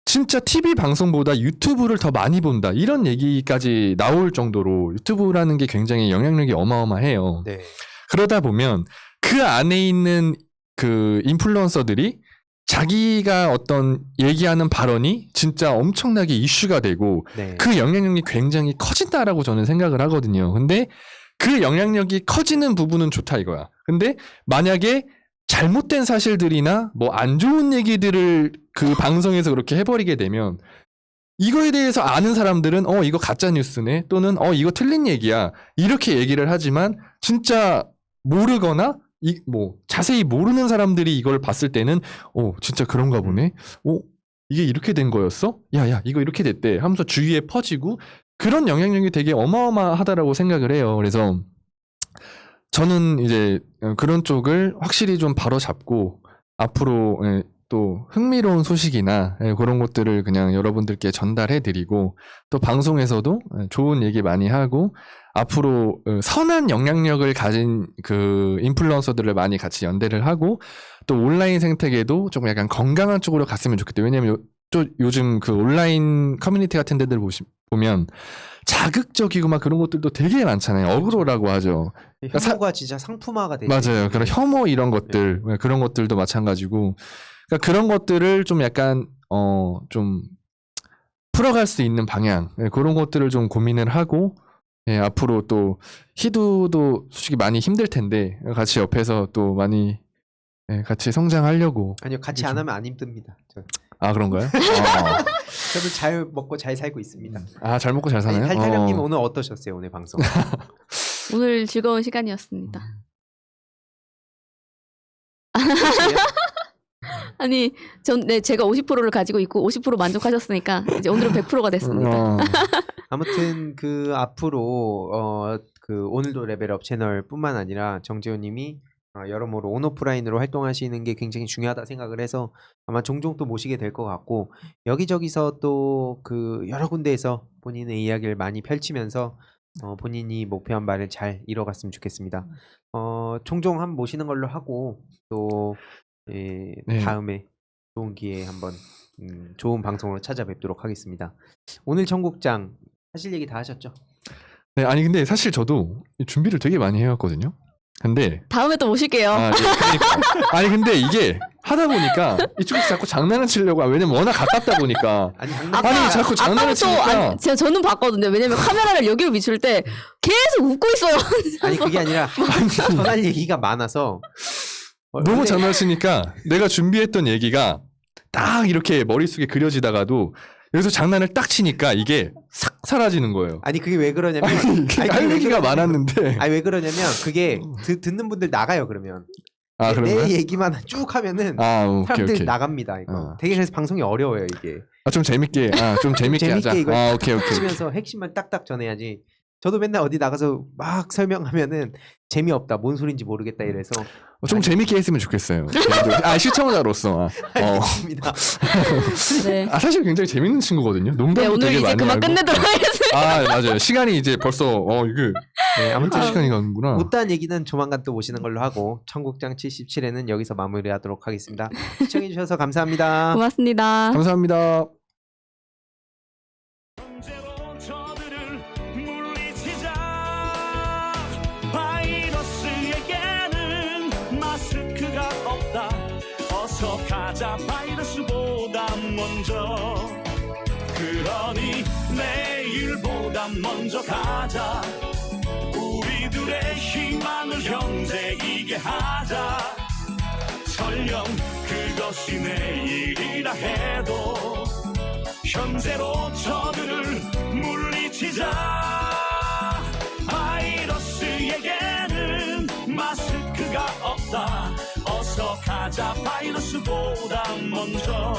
진짜 TV 방송보다 유튜브를 더 많이 본다 이런 얘기까지 나올 정도로 유튜브라는 게 굉장히 영향력이 어마어마해요. 그러다 보면 그 안에 있는 그 인플루언서들이 자기가 어떤 얘기하는 발언이 진짜 엄청나게 이슈가 되고 그 영향력이 굉장히 커진다라고 저는 생각을 하거든요. 근데 그 영향력이 커지는 부분은 좋다 이거야. 근데 만약에 잘못된 사실들이나 뭐 안 좋은 얘기들을 그 방송에서 그렇게 해버리게 되면 이거에 대해서 아는 사람들은 이거 가짜 뉴스네 또는 이거 틀린 얘기야 이렇게 얘기를 하지만 진짜 모르거나 뭐 자세히 모르는 사람들이 이걸 봤을 때는 진짜 그런가 보네. 이게 이렇게 된 거였어? 야 이거 이렇게 됐대 하면서 주위에 퍼지고 그런 영향력이 되게 어마어마하다라고 생각을 해요. 그래서 저는 이제 그런 쪽을 확실히 좀 바로잡고 앞으로 또 흥미로운 소식이나 그런 것들을 그냥 여러분들께 전달해드리고 또 방송에서도 좋은 얘기 많이 하고 앞으로 선한 영향력을 가진 그 인플루언서들을 많이 같이 연대를 하고 또 온라인 생태계도 조금 약간 건강한 쪽으로 갔으면 좋겠다. 왜냐면 또 요즘 그 온라인 커뮤니티 같은 데들 보면 자극적이고 막 그런 것들도 되게 많잖아요. 어그로라고 하죠. 혐오가 진짜 상품화가 되죠. 맞아요. 그런 혐오 이런 것들 그런 것들도 마찬가지고 그러니까 그런 것들을 좀 약간 좀 풀어갈 수 있는 방향 그런 것들을 좀 고민을 하고 앞으로 또 희두도 솔직히 많이 힘들 텐데 같이 옆에서 또 많이 같이 성장하려고. 아니요, 같이 안 하면 안 힘듭니다. 아 그런가요? 저도 잘 먹고 잘 살고 있습니다. 아 잘 먹고 잘 사나요? 탈탈형님 오늘 어떠셨어요, 오늘 방송? 오늘 즐거운 시간이었습니다. 아니, 제가 50%를 가지고 있고 50% 만족하셨으니까 이제 오늘은 100%가 됐습니다. 아무튼 그 앞으로 그 오늘도 레벨업 채널뿐만 아니라 정재호님이 여러모로 온오프라인으로 활동하시는 게 굉장히 중요하다 생각을 해서 아마 종종 또 모시게 될 것 같고 여기저기서 또 그 여러 군데에서 본인의 이야기를 많이 펼치면서 본인이 목표한 바를 잘 이뤄갔으면 좋겠습니다. 종종 한번 모시는 걸로 하고 또 다음에 좋은 기회에 한번 좋은 방송으로 찾아뵙도록 하겠습니다. 오늘 청국장 하실 얘기 다 하셨죠? 네, 아니 근데 사실 저도 준비를 되게 많이 해왔거든요. 근데 다음에 또 모실게요. 그러니까. 아니 근데 이게 하다 보니까 이쪽에서 자꾸 장난을 치려고 왜냐면 워낙 가깝다 보니까 아니 자꾸 장난을 치니까 저는 봤거든요. 왜냐면 카메라를 여기로 비출 때 계속 웃고 있어요. 아니 그게 아니라 전할 얘기가 많아서 너무 장난치니까 내가 준비했던 얘기가 딱 이렇게 머릿속에 그려지다가도 여기서 장난을 딱 치니까 이게 싹 사라지는 거예요. 아니 그게 왜 그러냐면 할 얘기가 많았는데 아니 왜 그러냐면 그게 듣는 분들 나가요 그러면 내 얘기만 쭉 하면은 사람들 오케이. 나갑니다 이거. 되게 그래서 방송이 어려워요 이게. 좀 재밌게 하자. 이거 오케이. 치면서 핵심만 딱딱 전해야지. 저도 맨날 어디 나가서 막 설명하면은 재미없다, 뭔 소린지 모르겠다 이래서 좀 재밌게 했으면 좋겠어요. 시청자로서. 알겠습니다. 네. 사실 굉장히 재밌는 친구거든요. 농담도 오늘 되게 이제 많이 그만 하고. 끝내도록 하겠습니다. 맞아요. 시간이 이제 벌써 이게 아무튼 시간이 가는구나. 못다한 얘기는 조만간 또 모시는 걸로 하고 청국장 77회는 여기서 마무리하도록 하겠습니다. 시청해 주셔서 감사합니다. 고맙습니다. 감사합니다. 어서 가자 바이러스보다 먼저 그러니 내일보다 먼저 가자 우리들의 희망을 형제이게 하자 설령 그것이 내일이라 해도 현재로 저들을 물리치자 바이러스에게는 마스크가 없다 어서 가자 바이러스보다 먼저